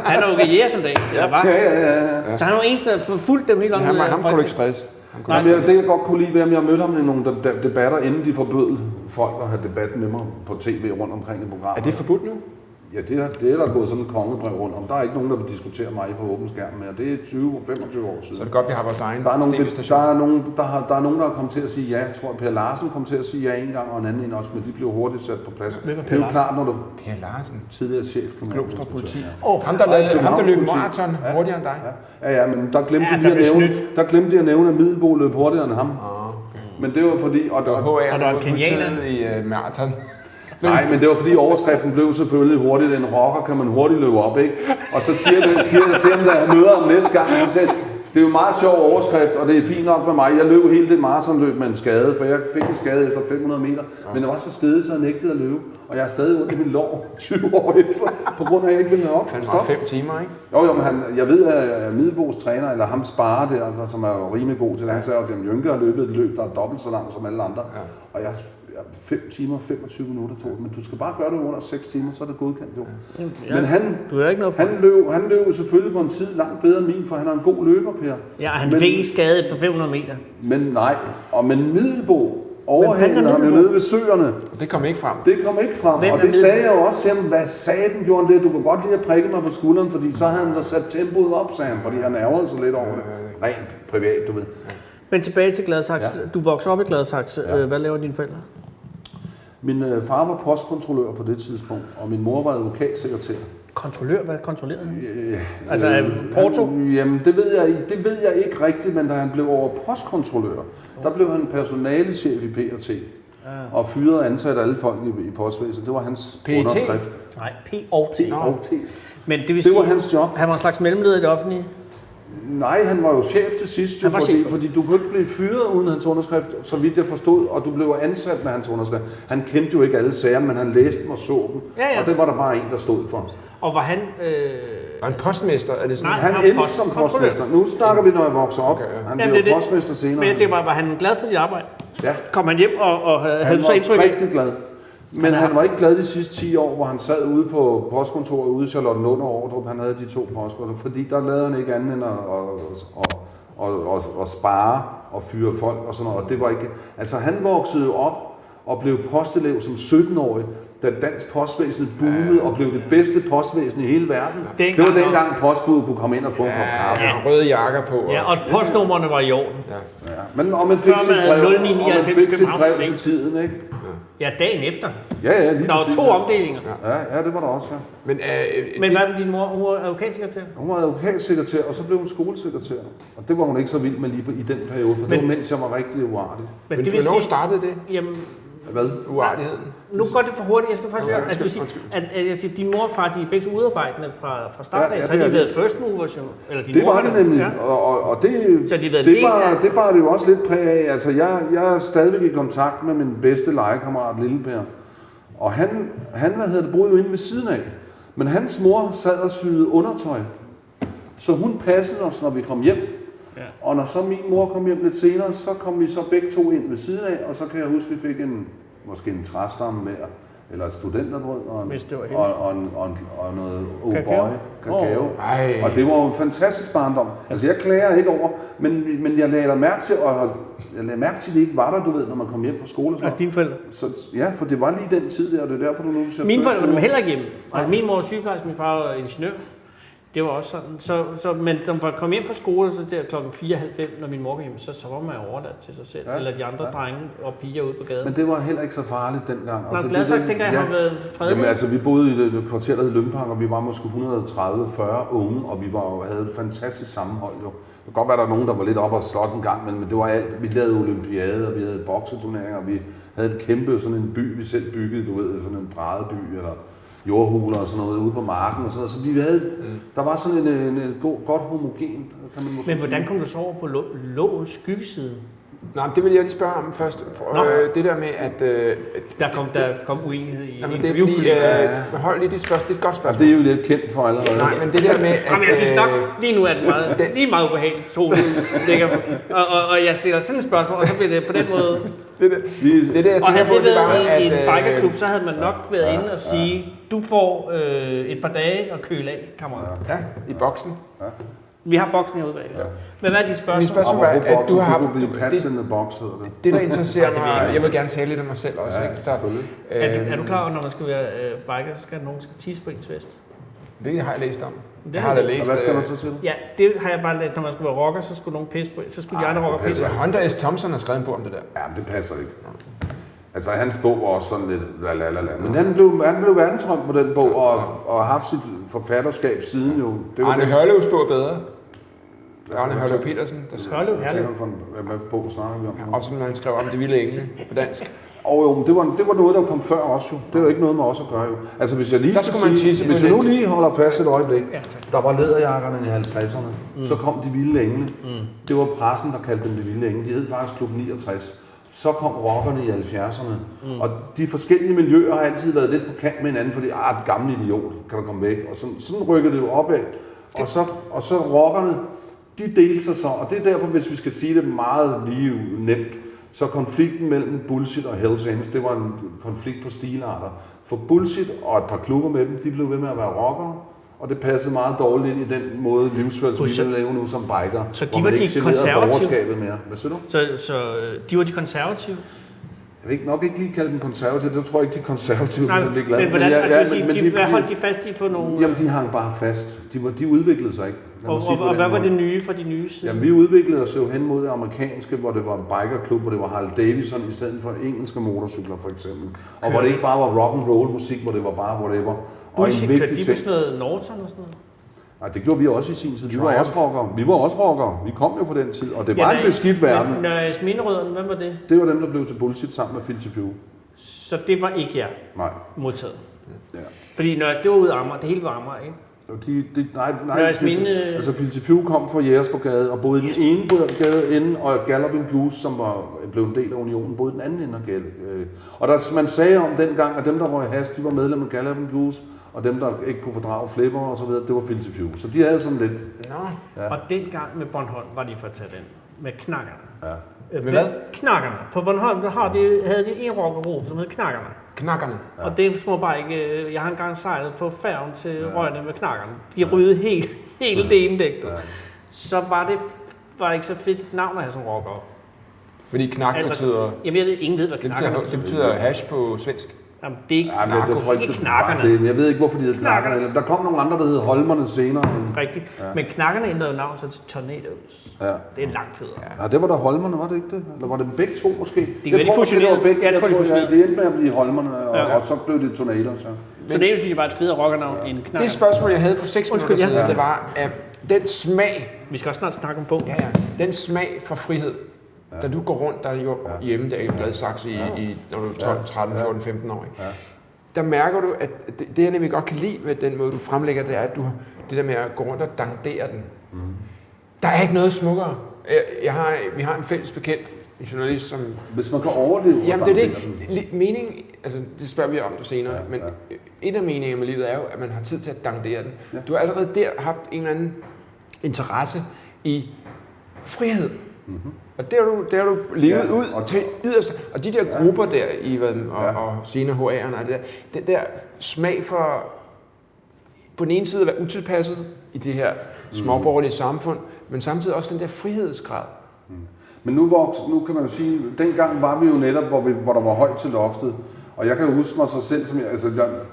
Han er jo jægersoldat, eller var. Ja. Så han var eneste, der forfulgte dem hele gangen. Ham kunne du ikke stress. Det jeg godt kunne lide ved, at jeg mødte ham i nogle debatter, inden de forbød folk at have debat med mig på tv rundt omkring i programmet. Er det forbudt nu? Ja, det er der gået sådan en kongebrev rundt om. Der er ikke nogen, der vil diskutere mig på åben skærm mere. Det er 20-25 år siden. Så er det godt, vi har vores egen der er nogen, der er kommet til at sige ja. Jeg tror, Per Larsen kom til at sige ja en gang, og en anden en også, men de blev hurtigt sat på plads. Det er jo klart, når du... Per Larsen? Tidligere chef. Glostrup politi. Ham, der løb maraton hurtigere end dig. Ja, men der glemte de at nævne, at Middelbo løb hurtigere end ham. Men det var fordi... Og der var en kenianer i maraton. Nej, men det var fordi overskriften blev selvfølgelig hurtigt. En rocker kan man hurtigt løbe op, ikke? Og så siger jeg til ham, da jeg møder ham næste gang, så siger det er jo en meget sjov overskrift, og det er fint nok med mig. Jeg løb hele det maratonløb med en skade, for jeg fik en skade efter 500 meter. Men det var så stedet, så jeg nægtede at løbe. Og jeg er stadig ondt i min lår 20 år efter, på grund af, at jeg ikke ville op. Han var 5 timer, ikke? Jo, men jeg ved, at Middelbos træner, eller ham Spare der, som er jo rimelig god til det, han sagde også, at Jynke har løbet et løb, der er dobbelt så langt som alle andre. Og jeg 5 timer og 25 minutter tog, men du skal bare gøre det under 6 timer, så er det godkendt jo. Men han løb selvfølgelig på en tid langt bedre end min, for han er en god løber, Per. Ja, han fik ikke skade efter 500 meter. Men nej, men Middelbo overhældede ham jo nede ved søerne. Det kom ikke frem. Og det sagde jeg jo også til ham, hvad sagde den, gjorde han det? Du kan godt lide at prikke mig på skulderen, fordi så havde han så sat tempoet op, sagde han, fordi han ærgede sig lidt over det. Rent privat, du ved. Men tilbage til Gladsaxe. Ja. Du voksede op i Gladsaxe. Ja. Hvad laver dine forældre? Min far var postkontrollør på det tidspunkt, og min mor var advokatsekretær. Kontrollør? Hvad kontrollerede han? Altså Porto? Jamen, det ved jeg ikke rigtigt, men da han blev over postkontrollør, der blev han personalechef i P&T. Og fyrede ansat alle folk i postvæsenet. Det var hans underskrift. Nej, P&T. Men det var hans job. Han var en slags mellemleder i det offentlige? Nej, han var jo chef til sidst, fordi du kunne ikke blive fyret uden hans underskrift, så vidt jeg forstod, og du blev ansat med hans underskrift. Han kendte jo ikke alle sager, men han læste dem og så dem, og det var der bare en, der stod for. Og var han... Var han postmester? Er det sådan? Nej, han endte som postmester. Nu snakker vi, når jeg vokser op. Han blev postmester senere. Men jeg tænker bare, var han glad for sit arbejde? Ja. Kom han hjem og havde så indtryk? Han var rigtig glad. Men han var ikke glad de sidste 10 år, hvor han sad ude på postkontoret ude i Charlottenlund og Ordrup. Han havde de 2 postkontorer, fordi der lavede han ikke andet end at spare og fyre folk og sådan noget. Og det var ikke... Altså han voksede jo op og blev postelev som 17-årig, da dansk postvæsen boomede og blev det bedste postvæsen i hele verden. Det var dengang postbuddet kunne komme ind og få en kop kaffe. Ja, røde jakker på. Ja, og postnummerne var i orden. Men man fik sit brev til tiden, ikke? Ja, dagen efter. Ja, lige der var 2 omdelinger. Ja, det var der også, ja. Men hvad med din mor? Hun var advokatsekretær? Hun var advokatsekretær, og så blev hun skolesekretær. Og det var hun ikke så vild med lige i den periode, for det var mens jeg var rigtig uartig. Men hvornår startede det? Jamen, hvad? Uartigheden? Nu går det for hurtigt. Jeg skal faktisk høre, at du siger, at din mor og far, de er begge udarbejdende fra start af, så har de været first movers jo? Eller det var det nemlig, og det bar det jo også lidt præg af. Altså, jeg er stadigvæk i kontakt med min bedste legekammerat, Lille Per. Og han boede jo inde ved siden af. Men hans mor sad og syede undertøj. Så hun passede os, når vi kom hjem. Ja. Og når så min mor kom hjem lidt senere, så kom vi så begge 2 ind ved siden af, og så kan jeg huske, at vi fik måske en træstamme hver, eller et studenterbrød, og noget kakao. Og det var jo en fantastisk barndom. Altså jeg klager ikke over, men jeg lagde mærke til, at det ikke var der, du ved, når man kom hjem på skole. Altså dine forældre? Ja, for det var lige den tid der, og det er derfor, du nu ser... Mine forældre var heller ikke hjemme. Altså, min mor var sygeplejerske, min far var ingeniør. Det var også sådan. Men når man kom hjem fra skole, så der klokken 4:30, når min mor kom hjem, så var man overladt til sig selv. Ja, eller de andre drenge og piger ude på gaden. Men det var heller ikke så farligt dengang. Nå, Gladsaxe tænker jeg har været fredelig. Jamen altså, vi boede i et kvarter, der hed Lønpark, og vi var måske 130-40 unge, og vi havde et fantastisk sammenhold jo. Det kan godt være, der var nogen, der var lidt op og slås en gang, men det var alt. Vi lavede olympiade, og vi havde bokseturneringer, og vi havde et kæmpe sådan en by, vi selv byggede, du ved, sådan en brædeby, eller jordhuler og sådan noget ude på marken og sådan noget. Så vi havde, der var sådan en godt homogen, kan man måske Men hvordan kom du så over på lovens skyggeside? Nej, det vil jeg lige spørge om først. Det der med, at... Der kom uenighed i interviewet. Hold lige dit spørgsmål. Det er et godt spørgsmål. Det er jo lidt kendt for allerede. Nej, men det der med... Jamen, jeg synes nok, lige nu er det meget ubehageligt, Tove ligger på. Og jeg stiller sådan et spørgsmål, og så bliver det på den måde... Det der, jeg tænker på, det var, at... i en bikerklub, så havde man nok været inde og sige, du får et par dage at køle af, kammerat. Ja, i boksen. Ja. Vi har boksen herude bag. Ja. Men hvad er dit spørgsmål? Mit spørgsmål er, at du har haft... Det, der interesserer mig... Jeg vil gerne tale lidt om mig selv også. Ja, ikke? Så, er du klar over, når man skal være biker, så skal nogen tisse på ens vest? Det har jeg læst om. Det har jeg læst. Og hvad skal man så til? Ja, det har jeg bare læst. Når man skulle være rocker, så skulle nogen pisse på. Så skulle de andre rocker pisse. Hunter S. Thompson har skrevet en bog om det der. Ja, men det passer ikke. Altså, hans bog var også sådan lidt la. Men han blev verdensberømt på den bog, og har haft sit forfatterskab siden jo. Det var Arne Hørløvs bog er bedre. Arne Hørløv Petersen. Hørløv Herlev. Hvad bog snakker vi om? Også når han skrev om det vilde engle på dansk. Jo, det var noget, der kom før også jo. Det var ikke noget med os at gøre jo. Altså hvis jeg lige skal sige, hvis jeg nu lige holder fast et øjeblik, der var læderjakkerne i 50'erne, så kom de vilde engle. Det var pressen, der kaldte dem de vilde engle. De hed faktisk Klub 69. Så kom rockerne i 70'erne, og de forskellige miljøer har altid været lidt på kant med hinanden, fordi et gammel idiot kan der komme væk, og sådan rykkede det jo opad. Og så rockerne, de delte sig så, og det er derfor, hvis vi skal sige det meget lige nemt, så konflikten mellem Bullshit og Hells Angels, det var en konflikt på stilarter. For Bullshit og et par klubber med dem, de blev ved med at være rockere, og det passede meget dårligt i den måde livsførelse, vi vil lave nu som biker, så de hvor man ikke generede borgerskabet mere. Hvad siger du? Så de var de konservative? Jeg vil nok ikke lige kalde dem konservative, det tror jeg ikke, de konservative bliver glade. Men hvordan, hvad holdt de fast i for nogle... Jamen, de hang bare fast. De udviklede sig ikke. Og hvad var det nye for de nye side? Jamen, vi udviklede os jo hen mod det amerikanske, hvor det var en bikerklub, hvor det var Harley Davidson i stedet for engelske motorcykler, for eksempel. Og hvor det ikke bare var rock and roll musik, hvor det var bare whatever. Bullshit, kørte de på sådan noget Norton og sådan noget? Nej, det gjorde vi også i sin tid. Vi var også rockere. Vi kom jo fra den tid, og det var en beskidt verden. Men Sminerødderne, hvem var det? Det var dem, der blev til Bullshit sammen med Filthy Few. Så det var ikke jer modtaget? Ja. Fordi det var ude af Amager, det hele var Amager, ikke? Nej. Altså Filthy Few kom fra Jægersborgade og boede i den ene gade ende, og Galloping Goose, som blev en del af Unionen, boede i den anden ende af gaden. Og man sagde om dengang, at dem, der røg hash, de var medlem af Galloping Goose, og dem, der ikke kunne fordrage flipper og så videre, det var Filthy Few. Så de havde sådan lidt... Ja. Og dengang med Bornholm var de for at tage den, med knakkerne. Ja. Med hvad? Knakkerne. På Bornholm havde de en rockergruppe, som hed Knakkerne. Knakkerne? Ja. Og det skulle bare ikke... Jeg har engang sejlet på færgen til Rønne med Knakkerne. De ryddede hele det inddægtet. Ja. Så var det ikke så fedt navn at have som rocker. Fordi knak betyder... Jamen, jeg ved, ingen ved, hvad knakkerne betyder. Det betyder hash på svensk. Jamen, det er ikke narko, jeg tror ikke, det knakkerne. Jeg ved ikke, hvorfor de hedder knakkerne. Der kom nogle andre, der hedder Holmerne senere. Rigtigt. Ja. Men knakkerne ændrede navn så til Tornadoes. Ja. Det er langt federe. Ja, det var der Holmerne, var det ikke det? Eller var det begge to måske? Jeg tror, det var begge. Jeg tror, det endte med at blive Holmerne, og så blev det Tornadoes. Så det synes jeg var et federe rockernavn end knakkerne. Det spørgsmål, jeg havde for 6 minutter siden, det var, at den smag... Vi skal også snart snakke om bog. Ja. Den smag for frihed. Da du går rundt der hjemme der i Gladsaxe, når du er 12, 13, 14, 15 år, der mærker du, at det jeg nemlig godt kan lide med den måde, du fremlægger, det er, at du det der med at gå rundt og dandere den. Der er ikke noget smukkere. Vi har en fælles bekendt, en journalist, som... Hvis man kan overleve... Jamen det er det. Meningen, altså det spørger vi om det senere, men en af meningerne med livet er jo, at man har tid til at dandere den. Ja. Du har allerede der haft en eller anden interesse i frihed. Mm-hmm. Og det har du levet ud og til yderst. Og de der grupper der i og senere HR'erne og det der, den der smag for på den ene side at være utilpasset i det her småborgerlige samfund, men samtidig også den der frihedsgrad. Men nu kan man jo sige, dengang var vi jo netop, hvor der var højt til loftet. Og jeg kan jo huske mig så selv, som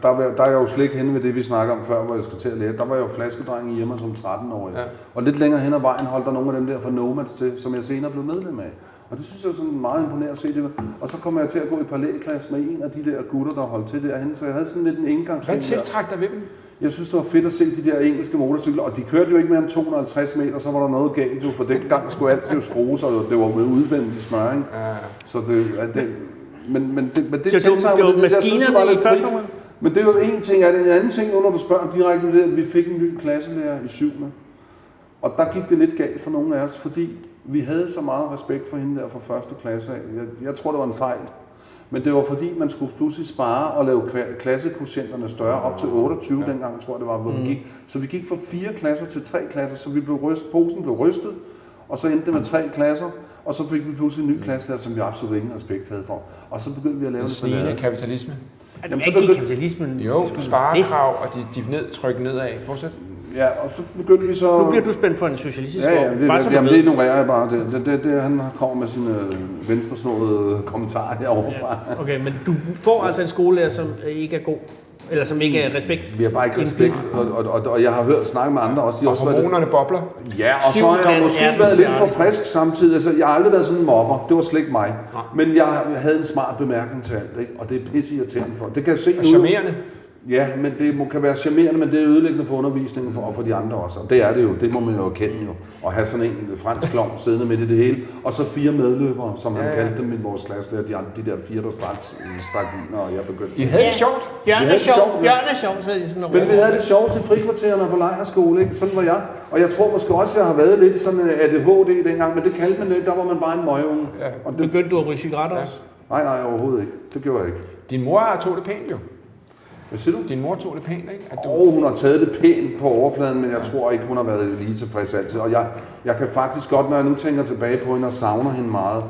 der er jeg jo slet ikke henne ved det, vi snakker om før, hvor jeg skulle til at lære. Der var jeg jo flaskedreng hjemme som 13-årig. Ja. Og lidt længere hen ad vejen holdt der nogle af dem der fra Nomads til, som jeg senere blev medlem af. Og det synes jeg er sådan meget imponerende at se det. Og så kom jeg til at gå i parallelklasse med en af de der gutter, der holdt til derhen. Så jeg havde sådan lidt en indgangsvinkel. Hvad tiltræk dig ved dem? Jeg synes, det var fedt at se de der engelske motorcykler, og de kørte jo ikke mere end 250 meter, så var der noget galt jo, for den gang skulle alt jo skrues, og det var med udvendig smøring. Ja. Så men det tiltager jo det, jeg synes, det var lidt frit. Men det er jo en ting, og den anden ting, når du spørger direkte, det er, at vi fik en ny klasselærer i 7. Og der gik det lidt galt for nogle af os, fordi vi havde så meget respekt for hende der fra første klasse af. Jeg tror, det var en fejl. Men det var fordi, man skulle pludselig spare og lave klassekvotienterne større op til 28 dengang, tror jeg det var, hvor vi gik. Så vi gik fra 4 klasser til 3 klasser, så vi posen blev rystet, og så endte det med 3 klasser, og så fik vi pludselig en ny klasse der, som vi absolut ingen respekt havde for. Og så begyndte vi at lave det snigende kapitalisme. Er det ikke kapitalismen? Jo, sparekrav og de tryk nedad. Fortsæt. Ja, og så begyndte vi så... Nu bliver du spændt for en socialistisk det ignorerer jeg bare. Det han kommer med sine venstresnåede kommentarer heroverfra. Ja. Okay, men du får altså en skolelærer, som ikke er god, eller som ikke er respekt. Vi har bare ikke respekt, og jeg har hørt snakke med andre også. De og hormonerne bobler. Ja, og så har jeg måske været lidt for frisk samtidig. Altså, jeg har aldrig været sådan en mobber. Det var slet ikke mig. Men jeg havde en smart bemærkning til alt, ikke? Og det er pisse irriterende for. Det kan jeg se nu. Charmerende. Ja, men det kan være charmerende, men det er ødelæggende for undervisningen og for de andre også. Og det er det jo, det må man jo kende jo. At have sådan en fransk klovn siddende midt i det hele. Og så 4 medløbere, som han kaldte dem i vores klasse, de der 4, der stak ind, og jeg begyndte. I havde det sjovt. Bjørn er sjovt, så er de sådan nogle. Men vi havde det sjovt i frikvartererne på lejrskole, ikke? Sådan var jeg. Og jeg tror måske også, jeg har været lidt sådan en ADHD dengang, men det kaldte man lidt, der var man bare en møgeunge. Ja. Og det... Begyndte du at ryge cigaretter også? Nej, overhovedet ikke. Det gjorde jeg ikke. Din mor tog det pænt jo. Hvad siger du? Din mor tog det pænt, ikke? Hun har taget det pænt på overfladen, men jeg tror ikke, hun har været lige tilfreds altid. Og jeg kan faktisk godt, når jeg nu tænker tilbage på hende og savner hende meget,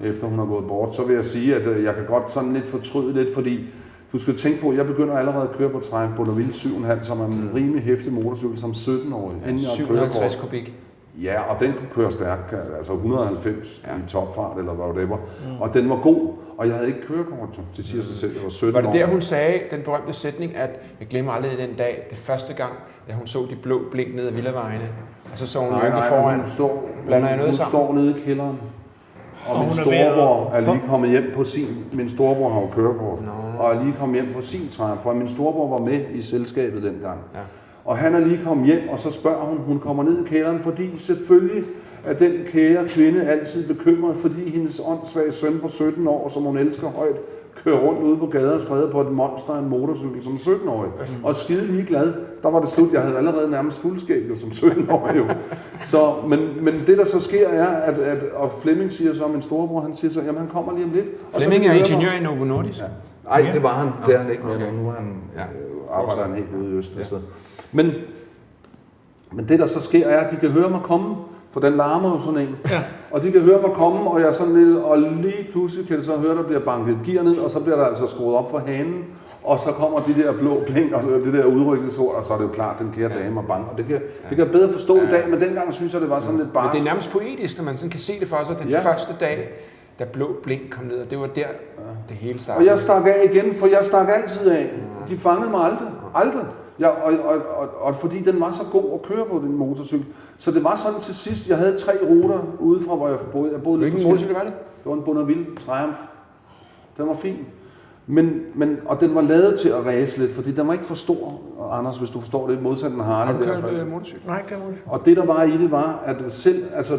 efter hun har gået bort, så vil jeg sige, at jeg kan godt sådan lidt fortryde lidt, fordi du skal tænke på, at jeg begynder allerede at køre på Triumph Bonneville 7,5, som er en rimelig hæftig motorcykel som 17-årig. 750 kubik. Ja, og den kunne køre stærkt, altså 190 i topfart eller whatever. Og den var god, og jeg havde ikke kørekort, det siger sig selv, jeg var 17 år. Var det der, hun sagde den berømte sætning, at jeg glemmer aldrig den dag, det første gang, da hun så de blå blink ned ad Villavejene, og så så hun nogen foran. Hun står nede i kælderen, og min storebror er lige kommet hjem på min storebror har jo kørekort, og er lige kommet hjem på sin Triumph, for min storebror var med i selskabet dengang. Ja. Og han er lige kommet hjem, og så spørger hun kommer ned i kælderen, fordi selvfølgelig er den kære kvinde altid bekymret, fordi hendes åndssvage søn på 17 år, som hun elsker højt, kører rundt ude på gader og stræder på et monster af en motorcykel som 17-årig. Og skide ligeglad. Der var det slut. Jeg havde allerede nærmest fuldskæg som 17-årig. Så, men det der så sker er, at og Flemming siger så, min storebror, han siger så, jamen han kommer lige om lidt. Flemming er ingeniør i Novo Nordisk? Nej, det var han. Det er han ikke mere. Okay. Nu arbejder han helt ude i Østen. Ja. Men det der så sker er, at de kan høre mig komme, for den larmer jo sådan en. Ja. Og de kan høre mig komme, og jeg sådan lidt, og lige pludselig kan det så høre, der bliver banket et gear ned, og så bliver der altså skruet op for hanen, og så kommer de der blå blink, og det der udrykningsord, og så er det jo klart, den kære dame og bank. Og det kan jeg bedre forstå i dag, men dengang synes jeg, det var sådan lidt barsk. Men det er nærmest poetisk, når man sådan kan se det for sig, den første dag, da blå blink kom ned, og det var der, det hele startede. Og jeg stak af igen, for jeg stak altid af. De fangede mig aldrig. Aldrig. Ja, og fordi den var så god at køre på, den motorcykel. Så det var sådan til sidst, jeg havde 3 ruter udefra, hvor jeg boede. Hvilken motorcykel var det? Det var en Bonneville Triumph. Den var fin. Og den var lavet til at ræse lidt, fordi den var ikke for stor, Anders, hvis du forstår det, modsat den Harley. Har du kørt motorcykel? Nej, ikke motorcykel. Og det der var i det var, at selv, altså,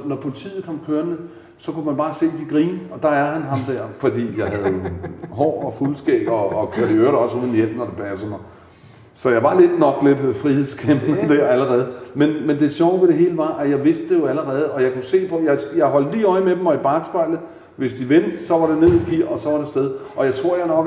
når politiet kom kørende, så kunne man bare se de grine, og der er han ham der, fordi jeg havde hår og fuldskæg og kørte i øvrigt også uden hjelm, når det passer mig. Så jeg var nok lidt frihedskæmpende der allerede. Men det sjove ved det hele var, at jeg vidste det jo allerede, og jeg kunne se på, jeg holdt lige øje med dem og i bakspejlet. Hvis de vendte, så var det ned i gear, og så var det sted. Og jeg tror, jeg nok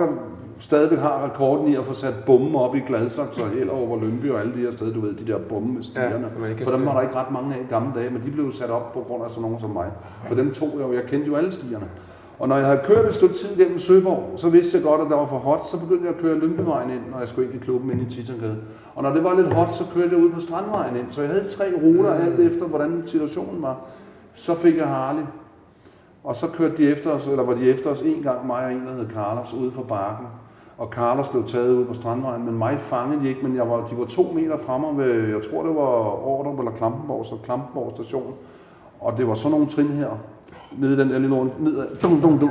stadigvæk har rekorden i at få sat bomben op i Gladsaxe og Hellerup og Lyngby og alle de her steder, du ved, de der bombe med stierne. Ja, for dem var der ikke ret mange af i gamle dage, men de blev sat op på grund af sådan nogen som mig. For dem tog jeg jo, jeg kendte jo alle stierne. Og når jeg havde kørt et stykke tid gennem Søborg, så vidste jeg godt, at der var for hot. Så begyndte jeg at køre Lyngbyvejen ind, når jeg skulle ind i klubben inde i Titangade. Og når det var lidt hot, så kørte jeg ud på Strandvejen ind. Så jeg havde 3 ruter alt efter, hvordan situationen var. Så fik jeg Harley. Og så kørte de efter os, eller var de efter os en gang, mig og en, der hed Carlos, ude for bakken. Og Carlos blev taget ud på Strandvejen, men mig fangede de ikke, men de var 2 meter fremme ved, jeg tror det var Ordrup eller Klampenborg station. Og det var sådan nogle trin her, nede i den der lille ned,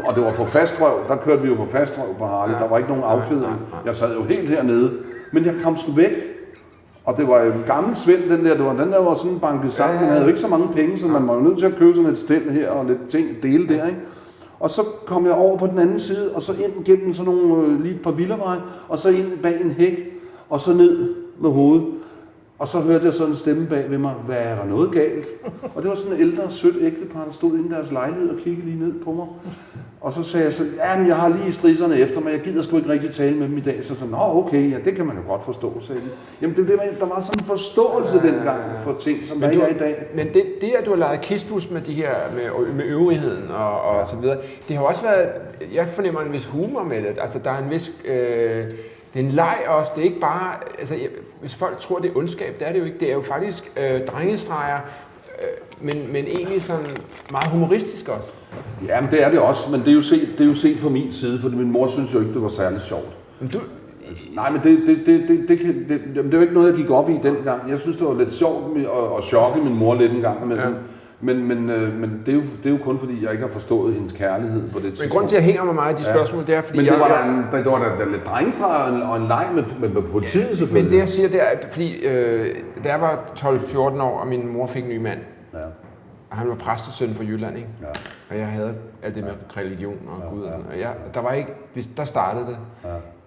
og det var på fastrøv, der kørte vi jo på fastrøv på Harley, der var ikke nogen affedring. Jeg sad jo helt hernede, men jeg kom sgu væk. Og det var en gammel Svend, den der var sådan banket sammen, man havde jo ikke så mange penge, så man var jo nødt til at købe sådan et stel her og lidt ting, dele der, ikke? Og så kom jeg over på den anden side, og så ind gennem sådan nogle, lige et par villaveje, og så ind bag en hæk, og så ned med hovedet. Og så hørte jeg sådan en stemme bag ved mig, hvad er der noget galt? Og det var sådan en ældre, sødt ægtepar, der stod inde i deres lejlighed og kiggede lige ned på mig. Og så sagde jeg så, jamen jeg har lige strisserne efter mig, jeg gider sgu ikke rigtig tale med dem i dag. Så sådan, okay, ja, det kan man jo godt forstå, sagde de. Jamen der var sådan en forståelse dengang for ting, som der ikke er i dag. Men det at du har leget kispus med de her, med øvrigheden og så videre, det har også været, jeg fornemmer en vis humor med det. Altså der er en vis, det er en leg også, det er ikke bare, altså hvis folk tror det er ondskab, det er det jo ikke, det er jo faktisk drengestreger, men egentlig sådan meget humoristisk også. Ja, men det er det også, men det er jo set fra min side, fordi min mor synes jo ikke, det var særlig sjovt. Men nej, men det var ikke noget, jeg gik op i dengang. Jeg synes, det var lidt sjovt at chokke min mor lidt en gang imellem. Ja. Men det er jo kun fordi, jeg ikke har forstået hendes kærlighed på det tidspunkt. Men grunden til, at jeg hænger mig meget i de spørgsmål, det er, fordi men det var da lidt drengestreger og en leg med politiet selvfølgelig. Men det jeg siger, det er, at fordi da jeg var 12-14 år, og min mor fik en ny mand, og han var præstesøn fra Jylland, ikke? Ja. Og jeg havde alt det med religion og Gud og sådan noget. Der var ikke, der startede det.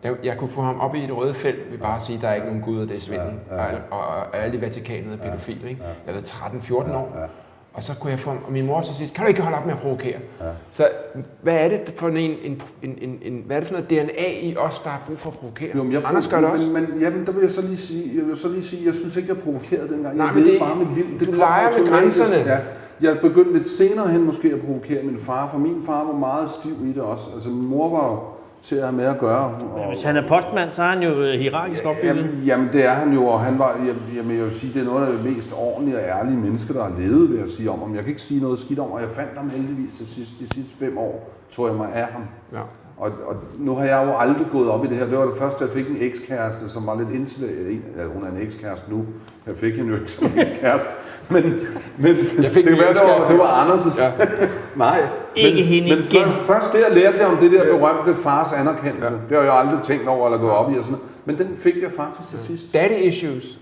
Ja. Jeg kunne få ham op i et røde felt, ved bare at sige, at der er ikke nogen Gud, og det er svindel. Og alle i Vatikanet er pædofile, ikke? Jeg var 13-14 år. Ja. Og så kunne jeg få ham, og min mor så sige, kan du ikke holde op med at provokere? Ja. Så hvad er det for hvad er det for noget DNA i os, der har brug for at provokere? Jo, Anders gør det også. Men der vil jeg så lige sige, jeg synes ikke, jeg provokerede dengang. Nej, men det bare mit liv. Du leger med grænserne. Ja. Jeg begyndte lidt senere hen måske at provokere min far, for min far var meget stiv i det også. Altså min mor var jo til at have med at gøre. Hvis han er postmand, så er han jo hierarkisk opbygget. Jamen det er han jo, og han var, jeg vil sige, det er noget af det mest ordentlige og ærlige mennesker, der har levet, vil jeg sige om ham. Jeg kan ikke sige noget skidt om, og jeg fandt ham heldigvis de sidste 5 år, tror jeg mig af ham. Ja. Og nu har jeg jo aldrig gået op i det her. Det var det første, jeg fik en ekskæreste, som var lidt indtil. Ja, hun er en ekskæreste nu. Jeg fik hende jo ikke som ekskæreste. Men jeg fik det var Anders'. Ja. Nej. Men først der lærte jeg om det der berømte fars anerkendelse. Ja. Det har jeg aldrig tænkt over eller gået op i og sådan noget. Men den fik jeg faktisk til sidst. Daddy issues.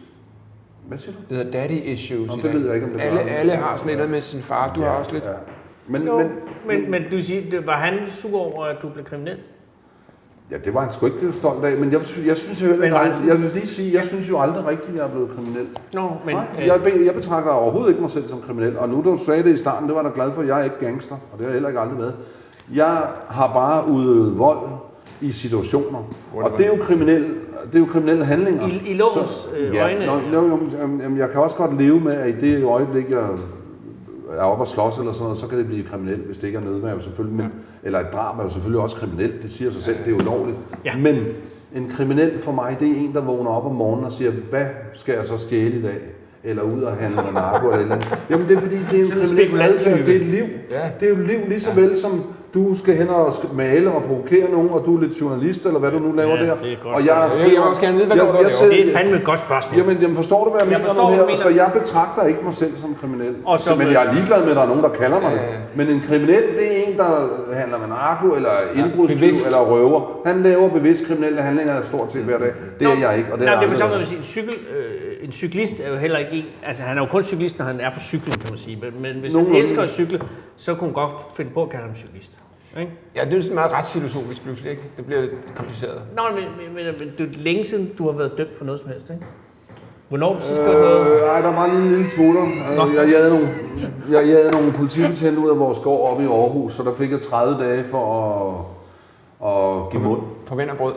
Hvad siger du? Det hedder daddy issues. Nå, det ved jeg ikke, om det alle har sådan noget med sin far. Du har også lidt. Ja. Men du siger, var han sur over, at du blev kriminel? Ja, det var han sgu ikke stolt af, men jeg synes jeg synes jo aldrig rigtigt, at jeg er blevet kriminel. Jeg betragter overhovedet ikke mig selv som kriminel, og nu du sagde det i starten, det var jeg da glad for, at jeg er ikke gangster, og det har jeg heller ikke aldrig været. Jeg har bare udøvet vold i situationer, og det er jo kriminelle handlinger. I lovens øjne? Jeg kan også godt leve med, at i det øjeblik, jeg er oppe og slås eller sådan noget, så kan det blive kriminelt, hvis det ikke er nødværv selvfølgelig. Eller et drab er jo selvfølgelig også kriminelt, det siger sig selv, det er jo ulovligt. Ja. Men en kriminel for mig, det er en, der vågner op om morgenen og siger, hvad skal jeg så stjæle i dag? Eller ud og handle med narko eller et eller andet. Jamen det er fordi, det er jo kriminelt adfærd, det er et liv. Ja. Det er jo et liv lige så vel som du skal hen og male og provokere nogen, og du er lidt journalist, eller hvad du nu laver der. Og jeg også gerne vide, hvad du laver. Det er fandme et godt spørgsmål. Jamen forstår du, hvad jeg mener her? Så jeg betragter ikke mig selv som kriminel. Men jeg er ligeglad med, at der er nogen, der kalder mig det. Men en kriminel, det er en, der handler med narko, eller indbrudstyv, eller røver. Han laver bevidst kriminelle handlinger stort set hver dag. Det er jeg ikke, og det er det er sådan, en cyklist er jo heller ikke en... Altså, han er jo kun cyklist, når han er på cyklen, kan man sige. Men hvis han elsker at cykle, så kunne han godt finde på at kalde ham cyklist. Ikke? Ja, det er sådan meget retsfilosofisk pludselig, ikke? Det bliver lidt kompliceret. Nå, men det er længe siden, du har været dømt for noget som helst, ikke? Hvornår du sidst gjort noget? Nej, der var en lille smule. Jeg jagede nogle politibetjente ud af vores gård oppe i Aarhus, så der fik jeg 30 dage for at give mund. På vand og brød?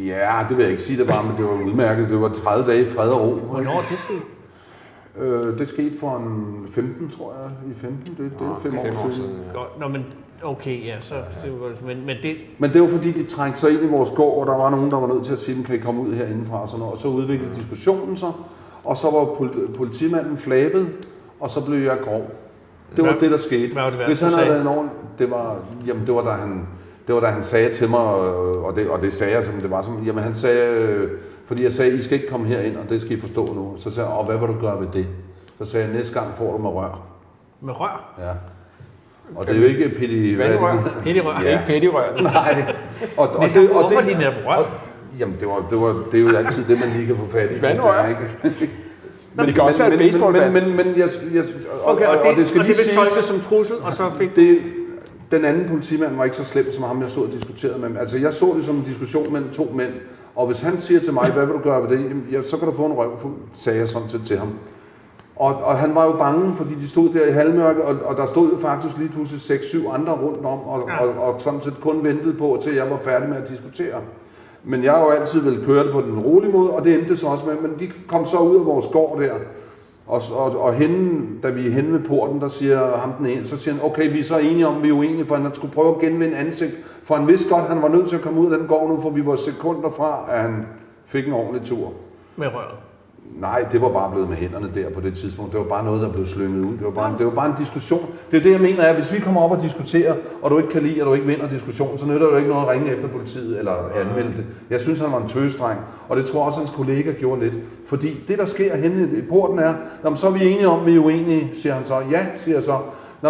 Ja, det vil jeg ikke sige, det var, men det var udmærket. Det var 30 dage i fred og ro. Hvornår det skete? Det skete for en 15, tror jeg. I 15, det er 5 år siden. Nå, men okay, ja, så det var det... Men det var fordi, de trængte sig ind i vores gård, og der var nogen, der var nødt til at sige, kan I komme ud herindefra og sådan noget. Og så udviklede diskussionen sig, og så var politimanden flabet, og så blev jeg grov. Det var det, der skete. Hvad var det værste, Hvis han du havde sagde? været enormt, det var da han sagde til mig, og det sagde jeg, som det var som, jamen han sagde, fordi jeg sagde, I skal ikke komme herind, og det skal I forstå nu. Så sagde jeg, og hvad vil du gøre ved det? Så sagde jeg, næste gang får du med rør. Med rør? Ja. Og det er jo ikke Vandrør. Pettirør? Ja. Ikke pettirør. Nej. Hvorfor de netop rør? Jamen, det er jo altid det, man lige kan få fat i. Vandrør. Ikke? Men det kan også være et baseballbat. Men jeg Okay, og det skal og lige det vil tolke siges, som trussel, og så fik... den anden politimand var ikke så slem som ham, jeg stod og diskuterede med. Altså, jeg så det som en diskussion mellem to mænd, og hvis han siger til mig, hvad vil du gøre ved det, jamen, så kan du få en røvfuld, sagde jeg sådan set til ham. Og han var jo bange, fordi de stod der i halvmørke, og der stod jo faktisk lige pludselig 6-7 andre rundt om, og sådan set kun ventede på, til jeg var færdig med at diskutere. Men jeg har jo altid vel køre det på den rolige måde, og det endte så også med, men de kom så ud af vores gård der, og hende, da vi er henne ved porten, der siger ham den ene, så siger han, okay, vi er så enige om, vi er uenige, for han skulle prøve at genvinde ansigt, for han vidste godt, at han var nødt til at komme ud af den gård nu, for vi var sekunder fra, at han fik en ordentlig tur. Med røret? Nej, det var bare blevet med hænderne der på det tidspunkt. Det var bare noget, der blev slynget ud. Det var bare en diskussion. Det er det, jeg mener, at hvis vi kommer op og diskuterer, og du ikke kan lide, og du ikke vinder diskussionen, så nytter det jo ikke noget at ringe efter politiet eller anmelde det. Jeg synes, han var en tøsdreng, og det tror jeg også, hans kollega gjorde lidt. Fordi det, der sker henne i porten er, så er vi enige om, vi er uenige, siger han så. Ja, siger jeg så.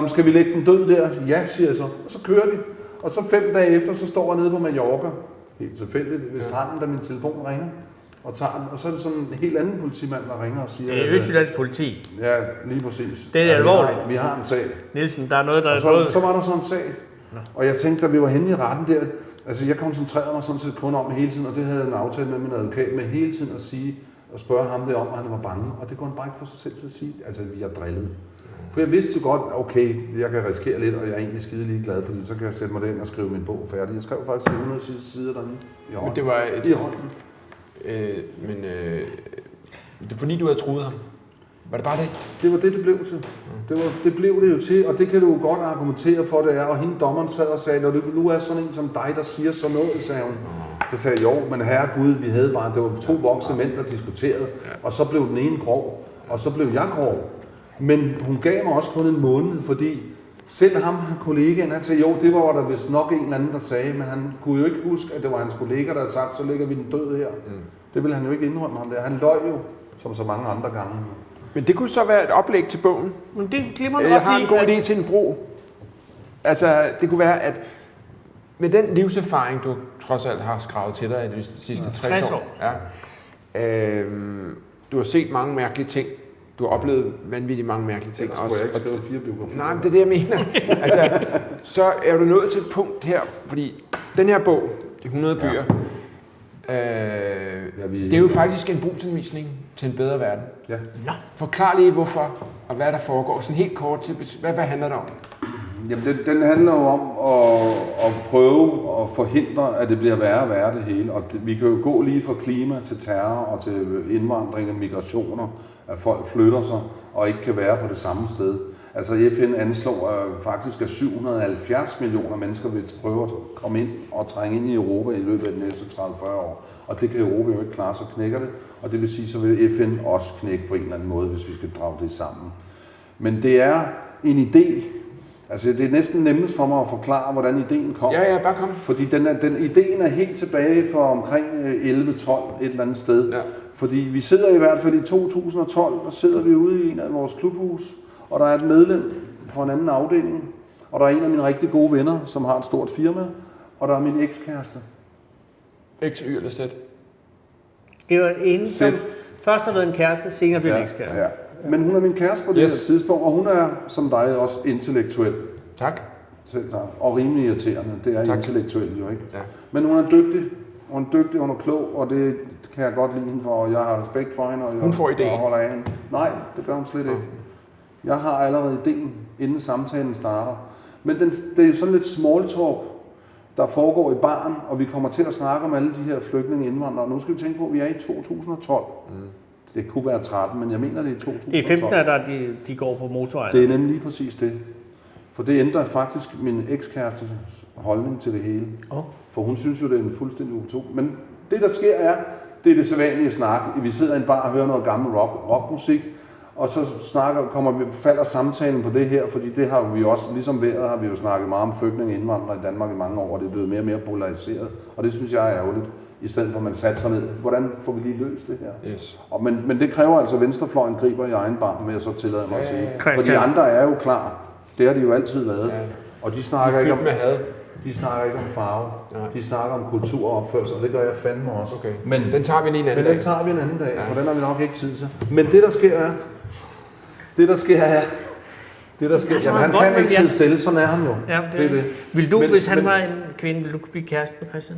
Skal vi lægge den død der? Ja, siger jeg så. Og så kører de. Og så 5 dage efter, så står jeg nede på Mallorca, helt tilfældigt, ved stranden, da min telefon ringer. Og tager den, og så er det sådan en helt anden politimand, der ringer og siger... Det er Østjyllands politi. Ja, lige præcis. Det er alvorligt. Vi har en sag. Nielsen, der er noget, der og så var der sådan en sag. Og jeg tænkte, da vi var henne i retten der, altså jeg koncentrerede mig sådan set kun om hele tiden, og det havde jeg en aftale med min advokat, med hele tiden at sige, og spørge ham det om, at han var bange. Og det kunne han bare ikke få sig selv til at sige, altså vi har drillet. For jeg vidste jo godt, okay, jeg kan risikere lidt, og jeg er egentlig skide ligeglad, fordi så kan jeg sætte mig derind og skrive min bog færdig. Jeg skrev faktisk 100 sider derinde i hånden. Men det var i hånden. Det er fordi, du havde truet ham. Var det bare det? Det var det blev til. Det blev det jo til, og det kan du jo godt argumentere for, det er. Og hende dommeren sad og sagde, når det nu er sådan en som dig, der siger sådan noget, sagde hun. Så sagde jeg, jo, men herregud, vi havde bare, det var 2 voksne mænd, der diskuterede, og så blev den ene grov, og så blev jeg grov. Men hun gav mig også kun en måned, fordi selv ham, kollegaen, han sagde, jo, det var der vist nok en eller anden, der sagde, men han kunne jo ikke huske, at det var hans kollega, der havde sagt, så lægger vi den død her. Det ville han jo ikke indrømme ham der. Han løj jo, som så mange andre gange. Men det kunne så være et oplæg til bogen. Men det glemmer du Jeg også har en god idé til en bro. Altså, det kunne være, at med den livserfaring, du trods alt har skravet til dig i de sidste 60 år. Ja, du har set mange mærkelige ting. Du har oplevet vanvittigt mange mærkelige ting. Ellers skulle jeg ikke skrive 4 biografier. Nej, men det er det, jeg mener. Altså, så er du nået til et punkt her, fordi den her bog, de 100 bøger, det er jo faktisk en brugsanvisning til en bedre verden. Ja. Forklar lige hvorfor, og hvad der foregår. Sådan helt kort til, hvad handler det om? Jamen, den handler jo om at prøve at forhindre, at det bliver værre og værre det hele. Og vi kan jo gå lige fra klima til terror og til indvandring og migrationer, at folk flytter sig og ikke kan være på det samme sted. Altså FN anslår faktisk, at 770 millioner mennesker vil prøve at komme ind og trænge ind i Europa i løbet af de næste 30-40 år. Og det kan Europa jo ikke klare, så knækker det. Og det vil sige, så vil FN også knække på en eller anden måde, hvis vi skal drage det sammen. Men det er en idé. Altså det er næsten nemmest for mig at forklare, hvordan ideen kom. Ja, bare kom. Fordi ideen er helt tilbage fra omkring 11-12 et eller andet sted. Ja. Fordi vi sidder i hvert fald i 2012, og sidder vi ude i en af vores klubhus, og der er et medlem fra en anden afdeling, og der er en af mine rigtig gode venner, som har et stort firma, og der er min ekskæreste. X, Y eller Z? Det var en, som først har været en kæreste, senere blev en ekskæreste. Ja. Men hun er min kæreste på det her tidspunkt, og hun er, som dig, også intellektuel. Tak. Selv tak. Og rimelig irriterende. Det er intellektuelt jo, ikke? Ja. Men hun er dygtig. Hun er dygtig, hun er klog, og det kan jeg godt lide hende for, og jeg har respekt for hende. Og hun får idéen? holder af hende. Nej, det gør hun slet ikke. Jeg har allerede idéen, inden samtalen starter. Men det er sådan lidt small talk, der foregår i baren, og vi kommer til at snakke om alle de her flygtninge indvandrere. Nu skal vi tænke på, at vi er i 2012. Det kunne være 13, men jeg mener, det er 2012. I 15 er der, de går på motorvejen. Det er nemlig lige præcis det. For det ændrer faktisk min ekskærestes holdning til det hele. For hun synes jo, det er en fuldstændig utop. Men det, der sker, det er det sædvanlige snak. Vi sidder i en bar og hører noget gammel rockmusik, og så falder samtalen på det her, fordi det har vi også, ligesom vejret har vi jo snakket meget om flygtninge og indvandrere i Danmark i mange år, og det er blevet mere og mere polariseret, og det synes jeg er ærgerligt, i stedet for at man satte sig ned. Hvordan får vi lige løst det her? Yes. Men det kræver altså, at venstrefløjen griber i egen barm, vil jeg så tillade mig at sige. For de andre er jo klar. Det har de jo altid været. Ja. Og de snakker ikke om farve. Nej. De snakker om kultur og opførsel, og det gør jeg fandme også. Okay. Men den tager vi en anden dag. Men den tager vi en anden dag, for den har vi nok ikke tid til. Men det der sker er, jamen, han kan ikke sidde stille, sådan er han jo. Ja, det er det. Vil du, hvis han var en kvinde, ville du kunne blive kæreste med Christian?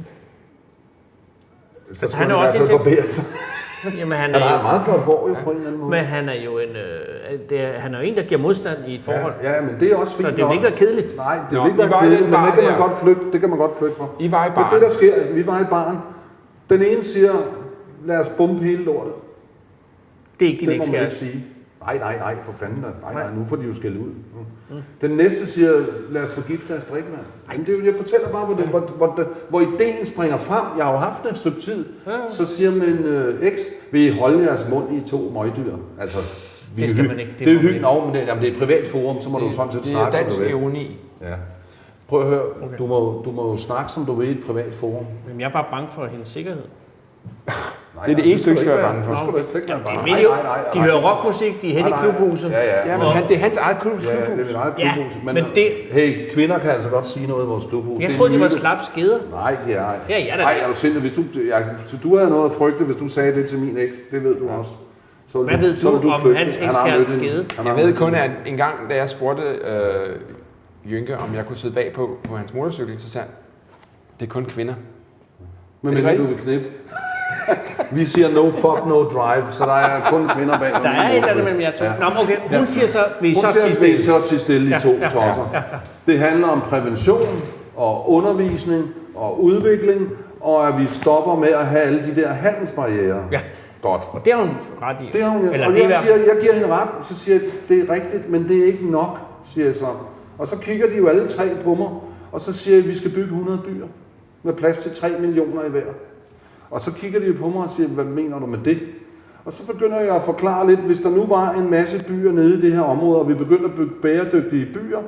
Så han er også en Jamen, han har meget flot hår jo på en eller anden måde. Men han er jo han er jo en, der giver modstand i et forhold. Ja, men det er også fint. Så det vil ikke være kedeligt. Nej, det vil ikke være kedeligt, men det kan man godt flygte fra. I var i baren. Det der sker, vi var i baren. Den ene siger, lad os bombe hele lortet. Det er ikke din ekskæreste. Nej, for fanden. Nej, nu får de jo skæld ud. Den næste siger, lad os forgifte deres drikkevand. Nej, jeg fortæller bare, hvor ideen springer frem. Jeg har jo haft den et stykke tid. Så siger min eks, vil I holde jeres mund i 2 møgdyr? Altså, det skal man ikke. Det er hyggeligt. Men det er et privat forum, så må du sådan set snakke, som du vil. Det er dansk ironi. Ja. Prøv at høre, du må jo snakke, som du vil i et privat forum. Men jeg er bare bange for hendes sikkerhed. Det er det eneste, du skal være bange for. De hører rockmusik, de er hen i klubhuset. Ja, men det er hans eget klubhus. Ja, det er mit eget klubhus. Men det... Hey, kvinder kan altså godt sige noget i vores klubhus. Jeg troede, de var slap skeder. Nej, de er ej. Ja, nej, er du sindssygt, hvis du havde noget at frygte, hvis du sagde det til min eks, det ved du også. Hvad ved du om hans ekskæreste skede? Jeg ved kun, at en gang, da jeg spurgte Jynke, om jeg kunne sidde bagpå på hans motorcykel, så sagde han, det er kun kvinder. Men du vil knippe. Vi siger no fuck, no drive, så der er kun kvinder bag. Der er et eller andet mellem jer to. Nå, okay. Hun siger så, vi så til stille i 2 tosser. Det handler om prævention og undervisning og udvikling, og at vi stopper med at have alle de der handelsbarrierer. Ja. Godt. Og det har hun ret i. Det har hun, eller og jeg giver hende ret, så siger jeg, det er rigtigt, men det er ikke nok, siger jeg så. Og så kigger de jo alle 3 på mig, og så siger jeg, at vi skal bygge 100 byer med plads til 3 millioner i hver. Og så kigger de på mig og siger, hvad mener du med det? Og så begynder jeg at forklare lidt, hvis der nu var en masse byer nede i det her område, og vi begynder at bygge bæredygtige byer,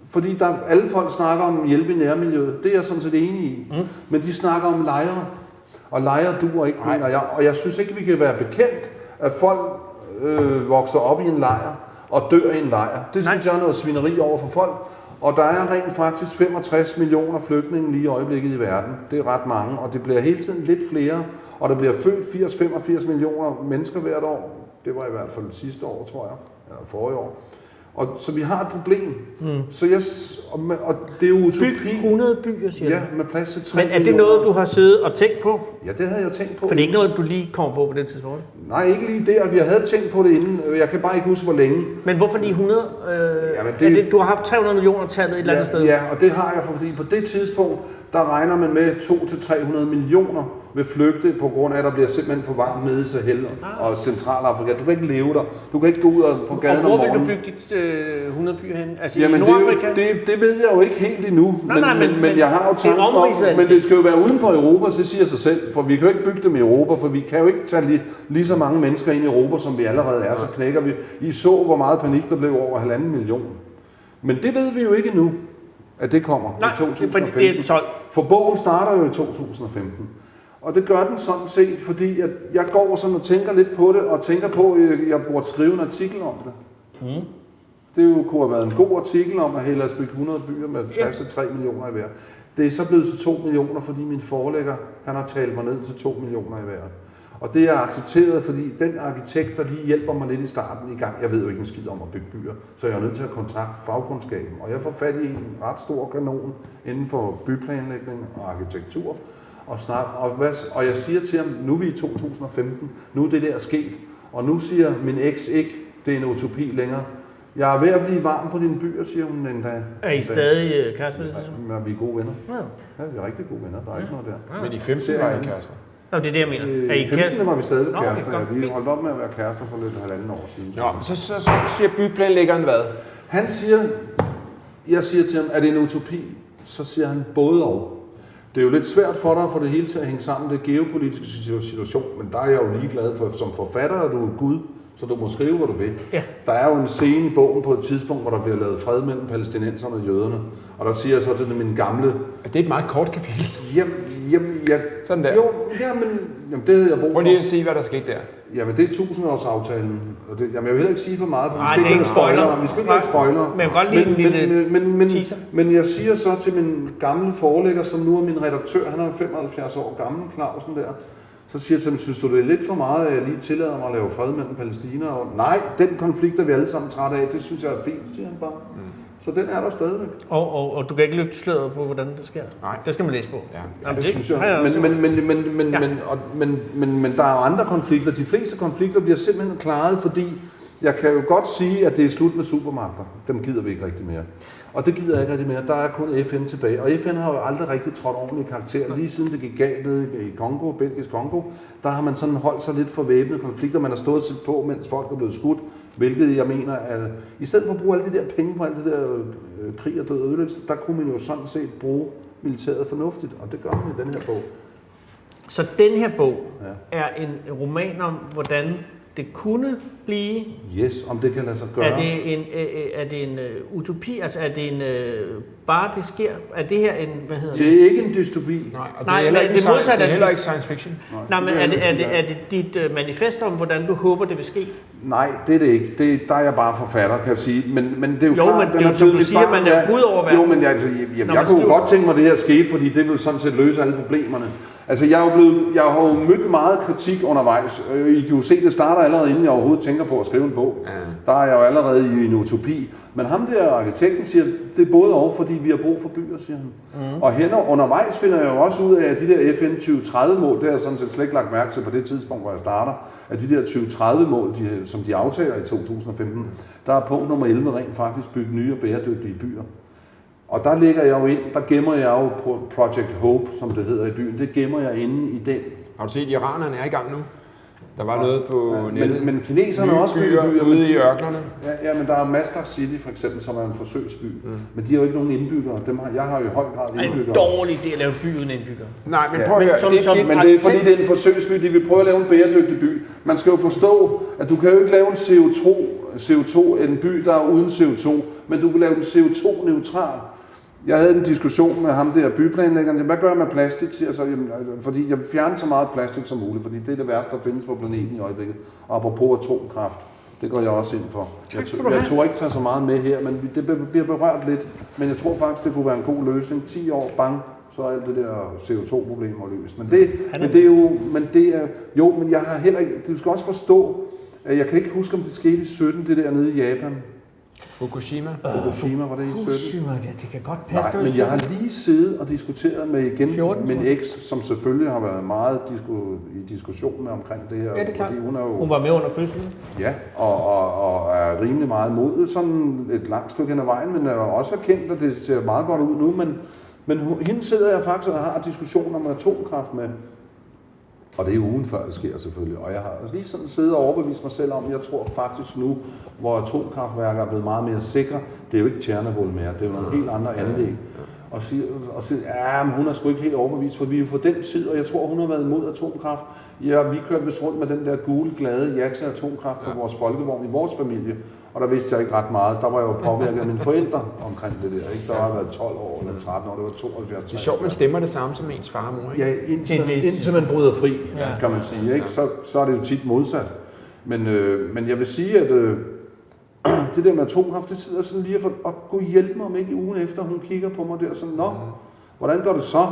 fordi alle folk snakker om hjælp i nærmiljøet, det er jeg sådan set enig i. Men de snakker om lejre, og lejre duer ikke, mener jeg. Og jeg synes ikke, vi kan være bekendt, at folk vokser op i en lejr og dør i en lejr. Det synes jeg er noget svineri over for folk. Og der er rent faktisk 65 millioner flygtninge lige i øjeblikket i verden. Det er ret mange, og det bliver hele tiden lidt flere. Og der bliver født 80-85 millioner mennesker hvert år. Det var i hvert fald sidste år, tror jeg, eller forrige år. Og så vi har et problem. Så og det er jo utopi. Byg 100 byer, siger du? Ja, med plads til 3 millioner. Men er det noget, du har siddet og tænkt på? Ja, det havde jeg tænkt på. For det er ikke noget, du lige kom på det tidspunkt? Nej, ikke lige der. Jeg havde tænkt på det inden. Jeg kan bare ikke huske, hvor længe. Men hvorfor lige 100? Du har haft 300 millioner tallet et eller andet sted? Ja, og det har jeg, fordi på det tidspunkt, der regner man med 200-300 millioner vil flygte på grund af, at der bliver simpelthen for varmt nede i Sahel og Centralafrika. Du kan ikke leve der. Du kan ikke gå ud på gaden om morgenen. Og hvor vil du bygge dit 100 byer hen? Altså jamen, i Nordafrika? Det ved jeg jo ikke helt endnu. Men jeg har jo tanken om, men men det skal jo være uden for Europa, så siger sig selv. For vi kan jo ikke bygge dem i Europa, for vi kan jo ikke tage lige så mange mennesker ind i Europa, som vi allerede er. Så knækker vi. I så, hvor meget panik der blev over 1,5 million. Men det ved vi jo ikke endnu, at det kommer i 2015. For bogen starter jo i 2015. Og det gør den sådan set, fordi jeg går sådan og tænker lidt på det, og tænker på, at jeg burde skrive en artikel om det. Det jo kunne have været en god artikel om, at hellere bygge 100 byer med plads til 3 millioner i hver. Det er så blevet til 2 millioner, fordi min forlægger, han har talt mig ned til 2 millioner i hver. Og det er accepteret, fordi den arkitekt, der lige hjælper mig lidt i starten i gang, jeg ved jo ikke en skid om at bygge byer, så jeg er nødt til at kontakte fagkundskaben. Og jeg får fat i en ret stor kanon inden for byplanlægning og arkitektur. Og jeg siger til ham, nu er vi i 2015, nu er det der sket. Og nu siger min eks ikke, det er en utopi længere. Jeg er ved at blive varm på dine byer, siger hun en dag. Er I stadig kærester? Ja, vi er gode venner. Ja, vi er rigtig gode venner. Der er ikke noget der. Men i 15 var I kærester? Nå, det er det, jeg mener. Er I 15 var vi stadig kærester. Vi holdt op med at være kærester for lidt 1,5 år siden. Nå, så siger byplanlæggeren hvad? Han siger, jeg siger til ham, er det en utopi? Så siger han både og. Det er jo lidt svært for dig at få det hele til at hænge sammen, det geopolitiske situation, men der er jeg jo ligeglad for, som forfatter er du Gud, Så du må skrive, hvad du vil. Ja. Der er jo en scene i bogen på et tidspunkt, hvor der bliver lavet fred mellem palæstinenserne og jøderne. Og der siger jeg så, at det er min gamle... Det er et meget kort kapitel. Sådan der. Jo, det havde jeg brug for. Prøv lige at se, hvad der skete der. Jamen, det er 1000-årsaftalen. Og det, jeg vil heller ikke sige for meget, for Nej, det er ikke spoiler. Vi skal ikke have spoiler. Men jeg kan godt lide en lille teaser. Men jeg siger så til min gamle forlægger, som nu er min redaktør, han er 75 år gammel, Clausen der, så siger jeg til ham, synes du, det er lidt for meget, at jeg lige tillader mig at lave fred mellem Palæstina? Og nej, den konflikt er vi alle sammen trætte af, det synes jeg er fint, siger han bare. Så den er der stadigvæk. Og du kan ikke løfte sløret på, hvordan det sker? Nej. Det skal man læse på. Ja. Ja, det synes jeg. Men der er jo andre konflikter. De fleste konflikter bliver simpelthen klaret, fordi jeg kan jo godt sige, at det er slut med supermagter. Dem gider vi ikke rigtig mere. Og det gider jeg ikke rigtig mere. Der er kun FN tilbage. Og FN har jo aldrig rigtig trådt ordentligt i karakter. Lige siden det gik galt nede i Kongo, Belgisk Kongo, der har man sådan holdt sig lidt for væbnede konflikter. Man har stået sit på, mens folk er blevet skudt. Hvilket jeg mener, at i stedet for at bruge alle de der penge på alt det der krig og død og ødelæggelse, der kunne man jo sådan set bruge militæret fornuftigt. Og det gør man i den her bog. Så den her bog er en roman om, hvordan det kunne blive. Yes, om det kan lade sig gøre. Er det en utopi? Altså er det en bare det sker? Er det her en det er ikke en dystopi. Nej, det er heller ikke science fiction. Nej, men er det dit manifest om, hvordan du håber det vil ske? Nej, det er det ikke. Der er jeg bare forfatter, kan jeg sige. Men det er jo klart, men det er som du siger, man er ud over verden. Jo, men jeg kunne godt tænke mig, at det her skete, fordi det vil sådan set løse alle problemerne. Altså, jeg har jo mødt meget kritik undervejs. I kan jo se, det starter allerede, inden jeg overhovedet tænker på at skrive en bog. Ja. Der er jeg jo allerede i en utopi. Men ham der arkitekten siger, det er både og, fordi vi har brug for byer, siger han. Og undervejs finder jeg jo også ud af, at de der FN 2030-mål, det har jeg sådan set slet ikke lagt mærke til på det tidspunkt, hvor jeg starter, at de der 2030-mål, som de aftaler i 2015, der er punkt nummer 11 rent faktisk bygge nye og bæredygtige byer. Og der ligger jeg jo ind, der gemmer jeg jo Project Hope, som det hedder i byen. Det gemmer jeg inde i den. Har du set, at iranerne er i gang nu? Der var noget på nettet. Men kineserne også byer ude i ørkenerne. Ja, men der er Masdar City for eksempel, som er en forsøgsby. Men de har jo ikke nogen indbyggere. Jeg har jo i høj grad indbyggere. Det er en dårlig idé at lave by uden indbyggere. Nej, men prøv at høre. Men det er fordi, det er en forsøgsby. De vil prøve at lave en bæredygtig by. Man skal jo forstå, at du kan jo ikke lave en CO2 en by, der er uden CO2, men du kan lave den CO2-neutral. Jeg havde en diskussion med ham der byplanlæggeren. Hvad gør jeg med plastik? Siger så, fordi jeg fjerner så meget plastik som muligt, fordi det er det værste, der findes på planeten i øjeblikket. Og apropos atomkraft, det går jeg også ind for. Jeg tror ikke tage så meget med her, men det bliver berørt lidt. Men jeg tror faktisk, det kunne være en god løsning. 10 år, bang, så er alt det der CO2-problem løst. Men jeg har heller ikke. Du skal også forstå, at jeg kan ikke huske, om det skete i 17, det der nede i Japan. Fukushima, var det i 17? Ja, det kan godt passe. Nej, men jeg har lige siddet og diskuteret med min eks, som selvfølgelig har været meget i diskussion med omkring det her. Ja, det er klart. Fordi hun var med under fødslen. Ja, og er rimelig meget imod sådan et langt stykke hen ad vejen, men er også erkendt, at det ser meget godt ud nu. Men hende sidder jeg faktisk og har diskussioner om atomkraft med. Og det er ugen før det sker selvfølgelig. Og jeg har lige sådan siddet og overbevist mig selv om, jeg tror faktisk nu, hvor atomkraftværker er blevet meget mere sikre, det er jo ikke Tjernobyl mere, det er jo nogle helt andre anlæg. Og siger, men hun er sgu ikke helt overbevist, for vi er jo for den tid, og jeg tror, hun har været imod atomkraft. Ja, vi kørte vist rundt med den der gule, glade ja til atomkraft på vores folkevogn i vores familie. Og der vidste jeg ikke ret meget. Der var jeg jo påvirket af mine forældre omkring det der. Ikke? Der har været 12 år eller 13 år, det var 72. Det er sjovt, man stemmer det samme som ens far og mor. Ikke? Ja, indtil man bryder fri, kan man sige. Ikke? Så er det jo tit modsat. Men jeg vil sige, at det der med atomkraft, det sidder sådan lige for at gå hjælpe mig, om ikke ugen efter, hun kigger på mig der sådan, hvordan går det så?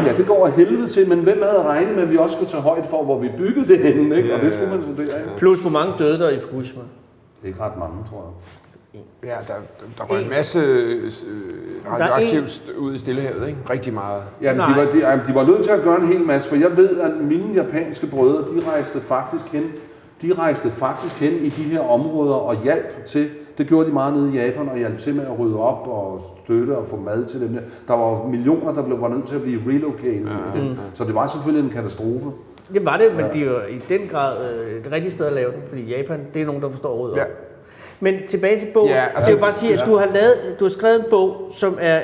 Ja, det går af helvede til, men hvem havde regnet med, at vi også skulle tage højde for, hvor vi byggede det henne, ikke? Og det skulle man studere, ikke? Plus, hvor mange døde der i Fukushima? Ikke ret mange, tror jeg. Ja, der var en masse radioaktivt ud i Stillehavet, ikke? Rigtig meget. Ja, men de var nødt til at gøre en hel masse, for jeg ved, at mine japanske brødre, de rejste faktisk hen i de her områder og hjalp til. Det gjorde de meget nede i Japan og hjalp til med at rydde op og støtte og få mad til dem. Der var millioner, der var nødt til at blive relocated. Så det var selvfølgelig en katastrofe. Det var det, men det er jo i den grad et rigtigt sted at lave den, fordi Japan, det er nogen, der forstår at rydde op. Men tilbage til bogen. Ja, Jeg vil bare sige, at du har skrevet en bog, som er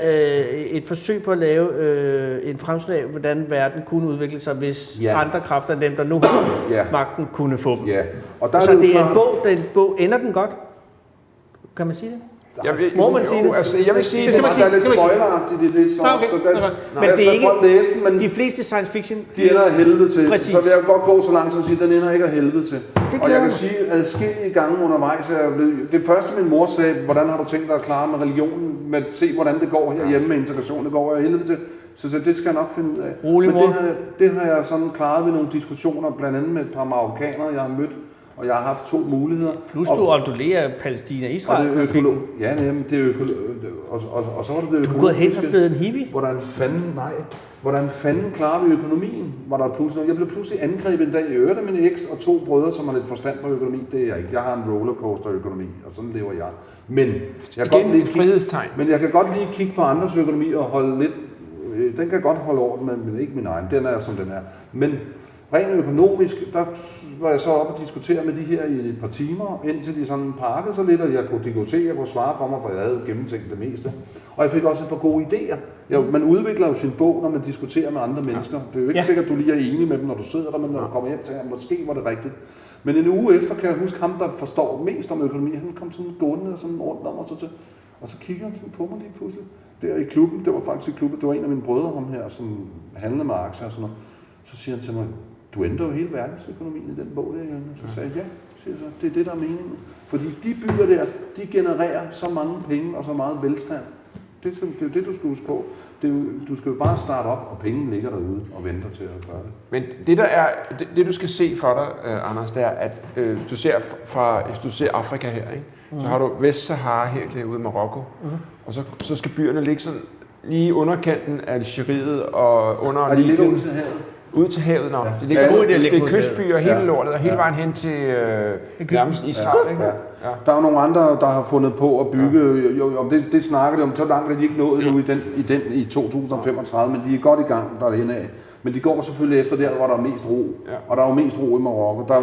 et forsøg på at lave en fremslag af, hvordan verden kunne udvikle sig, hvis andre kræfter end dem, der nu har magten, kunne få dem. Ja. Og der så er det er en bog, ender den godt? Kan man sige det? Må man sige det? Jeg vil sige, det er lidt spoileragtigt i det, men det er ikke folk læse den, men de fleste science fiction. De ender af helvede til. Præcis. Så vil jeg godt gå så langt som at sige, at den ender ikke af helvede til. Og jeg kan sige, at adskillige gange undervejs, det første min mor sagde, hvordan har du tænkt dig at klare med religionen, med at se hvordan det går herhjemme med integration, det går af helvede til. Så det skal jeg nok finde ud af. Rolig, men det har jeg sådan klaret ved nogle diskussioner, blandt andet med et par marokkanere, jeg har mødt. Og jeg har haft 2 muligheder. Plus du ondulerer Palæstina-Israel. Og det er økologi. Ja, jamen, det er økologi. Og så var det økologiske. Du er gået hen og blevet en hippie? Hvordan fanden klarer vi økonomien? Jeg blev pludselig angrebet en dag i øvrigt af min eks og 2 brødre, som har lidt forstand på økonomi. Det er jeg ikke. Jeg har en rollercoaster-økonomi, og sådan lever jeg. Men jeg kan godt lige kigge på andres økonomi og holde lidt. Den kan godt holde orden, men ikke min egen. Den er som den er. Men rent økonomisk, der var jeg så oppe og diskutere med de her i et par timer, indtil de sådan pakkede så lidt, og de kunne se, at jeg kunne svare for mig, for jeg havde gennemtænkt det meste. Og jeg fik også et par gode idéer. Man udvikler jo sin bog, når man diskuterer med andre mennesker. Det er jo ikke sikkert, at du lige er enig med dem, når du sidder der, men når du kommer hjem til ham, måske var det rigtigt. Men en uge efter kan jeg huske ham, der forstår mest om økonomi. Han kom sådan gående og sådan rundt om, og så kigger han sådan på mig lige pludselig. Der i klubben, det var faktisk i klubben, det var en af mine brødre, ham her, som handlede med aktier og sådan noget. Så siger han til mig, du ændrer jo hele verdensøkonomien i den bog der, Jørgen. Så sagde jeg, det er det, der er meningen. Fordi de byer der, de genererer så mange penge og så meget velstand. Det er det, du skal huske på. Du skal jo bare starte op, og pengene ligger derude og venter til at gøre det. Men det du skal se for dig, Anders, det er, at hvis du ser Afrika her, ikke? Så har du Vestsahara helt derude i Marokko, og så skal byerne ligge sådan lige underkanten af Algeriet og under... Og de ligger ud til havet. Ud til havet, nå. Det er kystbyer hele lortet, og hele vejen hen til nærmest Israel, ikke? Ja. Der er jo nogle andre, der har fundet på at bygge, det snakker de om, så langt er de ikke nået nu i 2035, men de er godt i gang derhen af. Men de går selvfølgelig efter der, hvor der er mest ro, og der er jo mest ro i Marokko.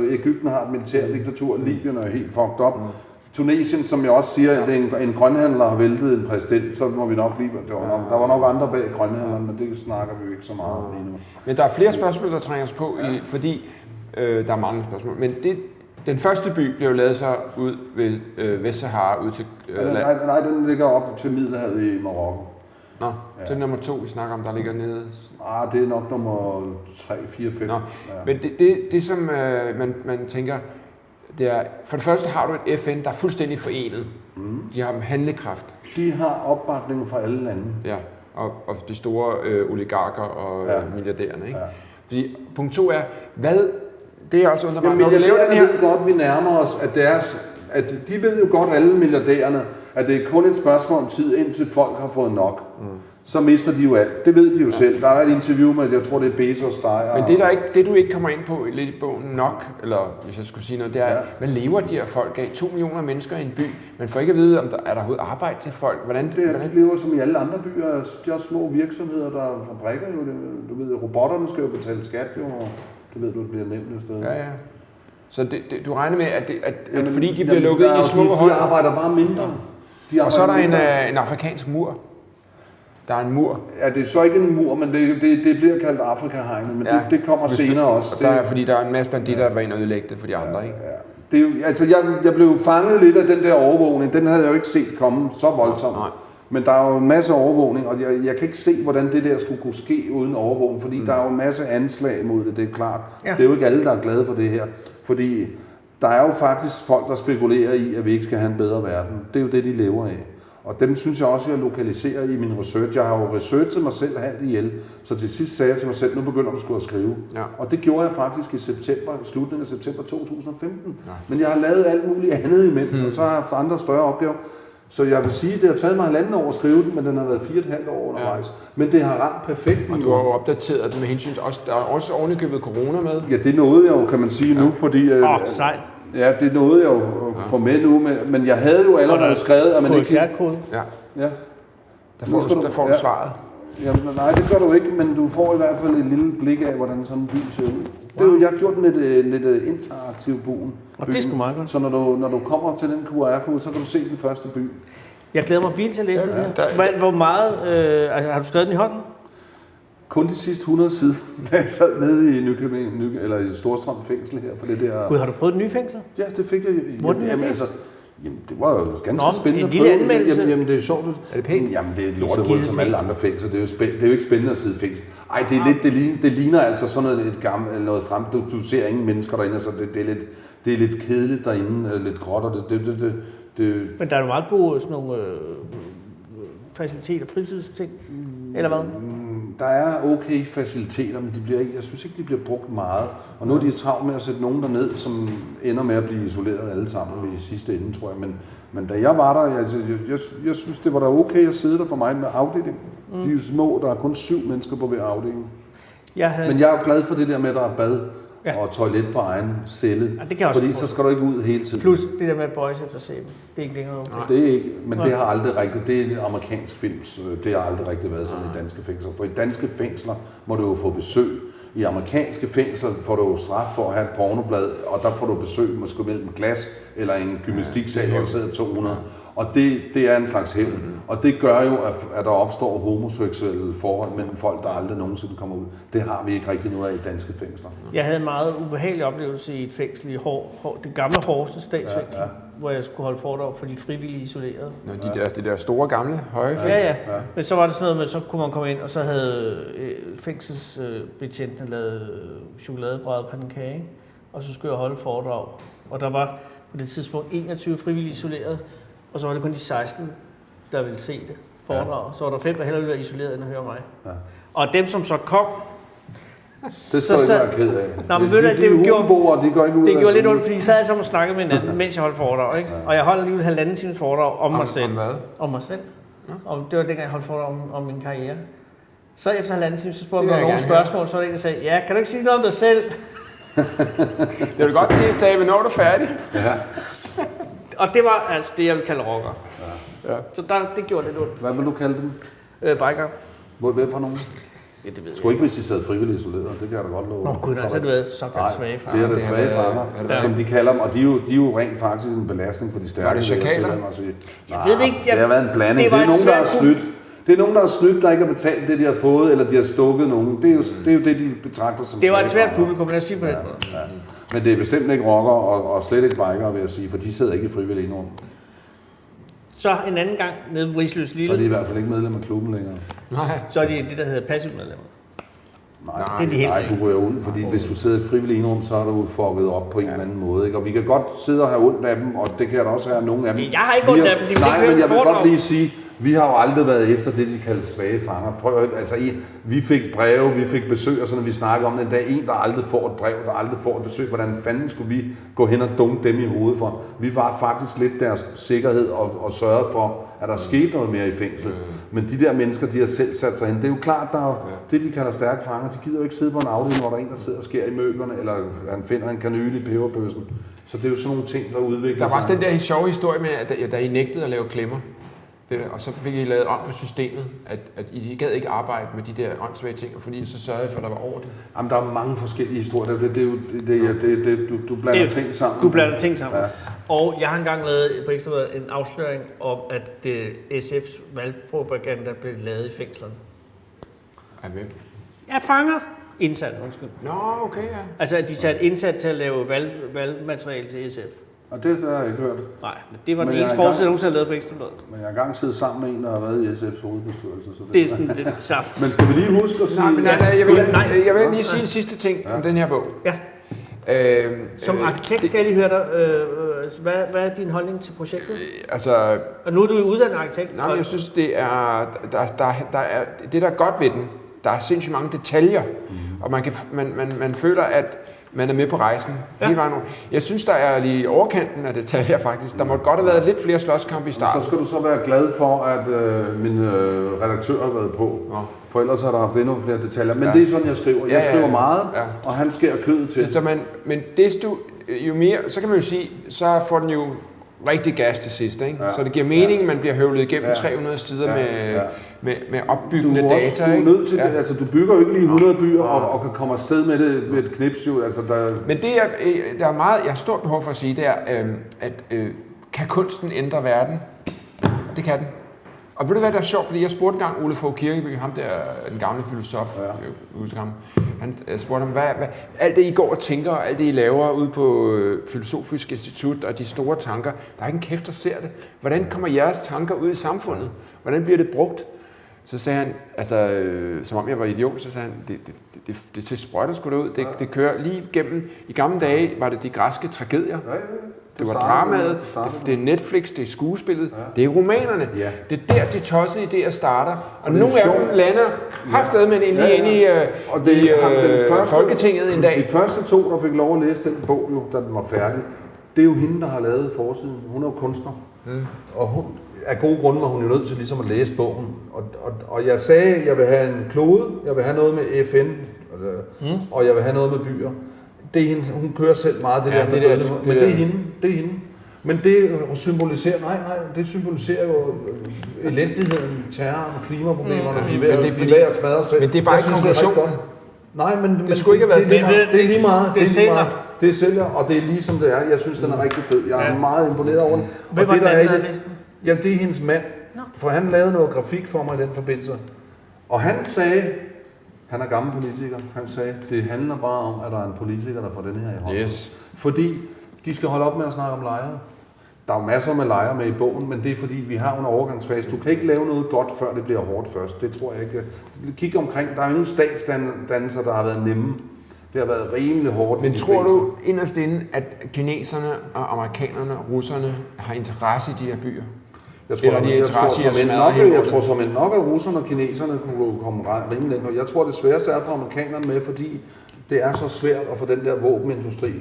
Egypten har et militærdiktatur, Libyen er helt fucked up. Tunesien, som jeg også siger, at en grønhandler har væltet en præsident, så må vi nok lige... Der var nok andre bag grønhandleren, men det snakker vi jo ikke så meget om lige nu. Men der er flere spørgsmål, der trænger os på, fordi der er mange spørgsmål. Men den første by blev lavet så ud ved Vestsahara, ud til... Nej, den ligger op til Middelhavet i Marokko. Nå, det er nummer 2, vi snakker om, der ligger nede. Det er nok nummer 3, 4, 5. Nå, men det som man tænker... Det er, for det første har du et FN, der er fuldstændig forenet. De har handlekraft. De har opbakning fra alle lande. Ja, og de store oligarker og milliardærerne. Ikke? Ja. Fordi punkt 2 er, det er også under mig. Milliardærerne ved godt, vi nærmer os, at de ved jo godt, alle milliardærerne, at det er kun et spørgsmål om tid, indtil folk har fået nok. Så mister de jo alt. Det ved de jo selv. Der er et interview med, jeg tror det er Bezos, der er... Men det du ikke kommer ind på i lidt bogen nok, eller hvis jeg skulle sige noget, det er, hvad lever de her folk af? 2 millioner mennesker i en by. Man får ikke at vide, om der er der overhovedet arbejde til folk. Hvordan de lever som i alle andre byer. De har små virksomheder, der fabrikker jo. Du ved, robotterne skal jo betale skat jo, og du ved, du bliver nævnt et sted. Ja. Så du regner med, at fordi de bliver lukket i små hold... De arbejder bare mindre. Og så er der en afrikansk mur. Der er en mur. Ja, det er så ikke en mur, men det bliver kaldt Afrika-hegnet, men det kommer senere også. Fordi der er en masse banditter, der var inde og ødelægge det for de andre, ikke? Ja. Det er jo, altså jeg blev fanget lidt af den der overvågning. Den havde jeg jo ikke set komme så voldsomt. Nej. Men der er jo en masse overvågning, og jeg kan ikke se, hvordan det der skulle kunne ske uden overvågning, fordi der er jo en masse anslag mod det er klart. Ja. Det er jo ikke alle, der er glade for det her, fordi der er jo faktisk folk, der spekulerer i, at vi ikke skal have en bedre verden. Det er jo det, de lever af. Og dem synes jeg også, jeg lokaliserer i min research. Jeg har jo researchet mig selv halvt ihjel, så til sidst sagde jeg til mig selv, nu begynder du at skrive. Ja. Og det gjorde jeg faktisk i slutningen af september 2015. Ja. Men jeg har lavet alt muligt andet imens, og så har jeg haft andre større opgaver. Så jeg vil sige, at det har taget mig 1,5 år at skrive den, men den har været 4,5 år undervejs. Men det har ramt perfekt. Og du har jo opdateret det med hensyn til også, der er også ovenikøbet corona med. Ja, det nåede jeg jo, kan man sige nu, fordi... sejt. Ja, det nåede jeg jo at få med nu, men jeg havde jo allerede skrevet, at man ikke... Ja. Der får du svaret. Ja, nej, det gør du ikke, men du får i hvert fald et lille blik af, hvordan sådan en by ser ud. Jeg har gjort med lidt interaktiv buen. Og det er sgu meget godt. Så når du kommer til den QR-kode, så kan du se den første by. Jeg glæder mig vildt til at læse det her. Hvor meget... har du skrevet den i hånden? Kun de sidste 100 sider, da jeg sad nede i Nykøbing, eller i Storstrøm fængsel her, for det der... Gud, har du prøvet det nye fængsel? Ja, det fik jeg. Hvordan er det? Altså, jamen, det var jo ganske spændende en lille anmeldelse. Jamen, det er jo sjovt. Er det pænt? Jamen, det er lortet som alle andre fængsler. Det er jo ikke spændende at sidde i fængsel. Ej, det er lidt, det ligner altså sådan noget lidt gammelt, eller noget frem. Du ser ingen mennesker derinde, så det er lidt kedeligt derinde, lidt gråt, og Men der er jo meget gode sådan nogle faciliteter, fritidsting, eller hvad? Der er okay faciliteter, men jeg synes ikke, de bliver brugt meget. Og nu er de travlt med at sætte nogen derned, som ender med at blive isoleret alle sammen i sidste ende, tror jeg. Men da jeg var der, jeg synes, det var da okay at sidde der for mig med afdelingen. De er jo små, der er kun 7 mennesker på hver afdeling. Men jeg er jo glad for det der med, at der er bad og toilet på egen celle. Ja, fordi så skal du ikke ud hele tiden. Plus det der med at bøjse efter sæben. Det er ikke længere okay. Det er ikke, men det har aldrig rigtigt. Det er en amerikansk films. Det har aldrig rigtig været sådan i danske fængsler. For i danske fængsler må du jo få besøg. I amerikanske fængsler får du jo straf for at have et pornoblad, og der får du besøg måske mellem glas eller en gymnastiksal, hvor der sidder 200. Og det er en slags hævn. Og det gør jo, at der opstår homoseksuelle forhold mellem folk, der aldrig nogensinde kommer ud. Det har vi ikke rigtig noget af i danske fængsler. Jeg havde en meget ubehagelig oplevelse i et fængsel i det gamle Horsens statsfængsel, hvor jeg skulle holde foredrag for de frivillige isolerede. Nå, de der store, gamle, høje fængsel. Ja. Men så var det sådan noget med, så kunne man komme ind, og så havde fængselsbetjentene lavet chokoladebræd på en kage, og så skulle jeg holde foredrag. Og der var på det tidspunkt 21 frivillige isolerede, og så var det kun de 16, der ville se det foredrag. Så var der 5, der hellere ville være isoleret, end at høre mig. Ja. Og dem, som så kom... Det skal du ikke være ked af. Nå, men det gjorde lidt ondt, fordi de sad alle sammen og snakkede med hinanden, mens jeg holdt foredrag. Ikke? Og jeg holdt alligevel 1,5 times foredrag om mig selv. Om hvad? Om mig selv. Og det var dengang, jeg holdt foredrag om min karriere. Så efter 1,5 time, så spurgte jeg nogle spørgsmål, så var der en, der sagde, ja, kan du ikke sige noget om dig selv? Det var godt, at jeg sagde, hvornår er du færdig? Ja. Og det var altså det, jeg vil kalde rocker. Ja. Så det gjorde lidt ondt. Hvad vil du kalde dem? Biker. Hvad for nogen? Ja, det ved jeg ikke, hvis de sad frivilligt isoleret, det kan jeg da godt love. Nå gud, nej, så har det været såkaldt svage fanger. Det er det svage fanger, som de kalder dem, og de er jo rent faktisk en belastning for de stærke. Var det chakaler? Jeg ved det ikke. Det har været en blanding. Det er nogen, der har snydt. Det er nogen, der har snydt, der ikke har betalt det, de har fået, eller de har stukket nogen. Det er jo det, de betragter som. Det var et svært publikum, lad os sige på den måde. Ja. Men det er bestemt ikke rocker, og slet ikke biker, vil jeg sige, for de sidder ikke i frivillige indrum. Så en anden gang nede på Risløs Lille. Så er de i hvert fald ikke medlem af klubben længere. Nej. Så er de det, der hedder passivt medlemmer. Nej, du ryger ud, fordi hvis du sidder i frivillige indrum, så har du fucket op på en eller anden måde. Ikke? Og vi kan godt sidde og have ondt af dem, og det kan jeg da også have nogle af dem. Jeg har ikke ondt af dem, nej, men jeg vil godt lige sige, vi har jo aldrig været efter det, de kalder svage fanger. Altså, vi fik breve, vi fik besøg, og sådan, vi snakkede om det. Der er en, der aldrig får et brev, der aldrig får et besøg. Hvordan fanden skulle vi gå hen og dunke dem i hovedet for? Vi var faktisk lidt deres sikkerhed og sørgede for, at der skete noget mere i fængslet. Men de der mennesker, de har selv sat sig hen. Det er jo klart, der er det, de kalder stærke fanger. De gider jo ikke sidde på en afdeling, hvor der er en, der sidder og skærer i møblerne, eller han finder en kanyle i peberbøssen. Så det er jo sådan nogle ting, der udvikler sig. Der var også den der sjove historie med, at da I nægtede at lave klemmer, og så fik I lavet om på systemet, at I gad ikke arbejde med de der åndssvage ting, fordi så sørgede I for, at der var over det. Jamen, der er mange forskellige historier. Du blander ting sammen. Du blander ting sammen. Ja. Og jeg har engang lavet på Ekstra Bladet en afsløring om, at SF's valgpropaganda blev lavet i fængslerne. Af hvem? Ja, fanger. Indsat, undskyld. Nå, okay, ja. Altså, at de satte indsat til at lave valgmateriale til SF. Og det har jeg ikke hørt. Nej, men det var den eneste forside, nogen har lavet på Ekstra Bladet. Men jeg har engang siddet sammen med en, der har været i SF's hovedbestyrelse. Så det er sådan lidt samt. Men skal vi lige huske at sige... Jeg vil lige sige en sidste ting om den her bog. Ja. Som arkitekt kan jeg lige høre dig, hvad er din holdning til projektet? Og nu er du jo uddannet arkitekt. Nej, jeg synes, det er det, der er godt ved den. Der er sindssygt mange detaljer, og man føler, at man er med på rejsen hele vejen rundt. Jeg synes, der er lige overkanten af detaljer faktisk. Der måtte godt have været lidt flere slåskampe i starten. Så skal du så være glad for, at min redaktør har været på. Ja. For ellers har der haft endnu flere detaljer. Men det er sådan, jeg skriver. Jeg skriver meget, og han skærer kødet til. Men desto jo mere, så kan man jo sige, så får den jo rigtig gas til sidst, ikke? Ja. Så det giver mening, at man bliver høvlet igennem 300 sider med opbyggende data. Du er nødt til det. Altså, du bygger jo ikke lige 100 byer og kan komme afsted med det med et knips. Jo. Altså, Men det der er meget, jeg har stort behov for at sige, det er, at kan kunsten ændre verden? Det kan den. Og ved du hvad, der er sjovt, fordi jeg spurgte engang Ole Fogh Kirkeby, ham der, den gamle filosof, han spurgte ham, hvad alt det I går og tænker, og alt det I laver ude på Filosofisk Institut, og de store tanker, der er ikke en kæft, der ser det. Hvordan kommer jeres tanker ud i samfundet? Hvordan bliver det brugt? Så sagde han, altså, som om jeg var idiot, så sagde han, det sprøjter sgu derud, det kører lige igennem. I gamle dage var det de græske tragedier. Det var dramaet, det er Netflix, det er skuespillet, det er romanerne. Ja. Det er der, de tossede idéer starter. Og nogle af dem lander haftedeme lige inde i Folketinget en dag. De første 2, der fik lov at læse den bog, jo, da den var færdig, det er jo hende, der har lavet forsiden. Hun er jo kunstner. Og hun, af gode grunde var hun jo nødt til ligesom at læse bogen. Og jeg sagde, at jeg vil have en klode, jeg vil have noget med FN, og jeg vil have noget med byer. Det er hende, hun kører selv meget det der, men det er hende. Men det symboliserer, det symboliserer jo elendigheden, terroren, klimaproblemerne, vi er ved at smadre os selv. Men det er bare ikke konklusionen. Nej, men det skulle ikke have været det er lige meget. Det sælger, og det er lige som det er. Jeg synes, den er rigtig fed. Jeg er meget imponeret over den. Hvem var den anden, der læste den? Jamen, det er hendes mand. For han lavede noget grafik for mig i den forbindelse. Og han sagde, han er gammel politiker, han sagde, det handler bare om, at der er en politiker, der får den her i hånden. Yes. Fordi de skal holde op med at snakke om lejre. Der er jo masser med lejre med i bogen, men det er fordi, vi har en overgangsfase. Du kan ikke lave noget godt, før det bliver hårdt først. Det tror jeg ikke. Kig omkring, der er ingen statsdannelser, der har været nemme. Det har været rimelig hårdt. Men tror du inderst inde, at kineserne og amerikanerne og russerne har interesse i de her byer? Jeg tror som nok, at russerne og kineserne kunne komme rimelig ind. Jeg tror, det sværeste er for amerikanerne med, fordi det er så svært at få den der våbenindustri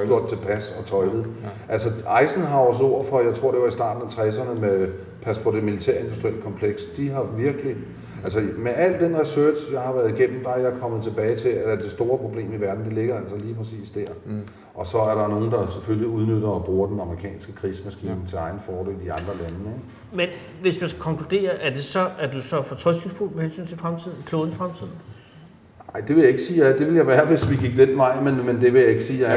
gjort tilpas og tøjlet. Ja. Altså Eisenhowers ord for, jeg tror det var i starten af 60'erne med pas på det militærindustrielle kompleks, de har virkelig, altså med al den research, jeg har været igennem, der er jeg kommet tilbage til, at det store problem i verden, det ligger altså lige præcis der. Og så er der nogen, der selvfølgelig udnytter og bruger den amerikanske krigsmaskine til egen fordel i andre lande. Ikke? Men hvis man skal konkludere, er du så fortrøstningsfuld med hensyn til fremtiden, klodens fremtid? Nej, det vil jeg ikke sige. Det ville jeg være, hvis vi gik den vej, men det vil jeg ikke sige.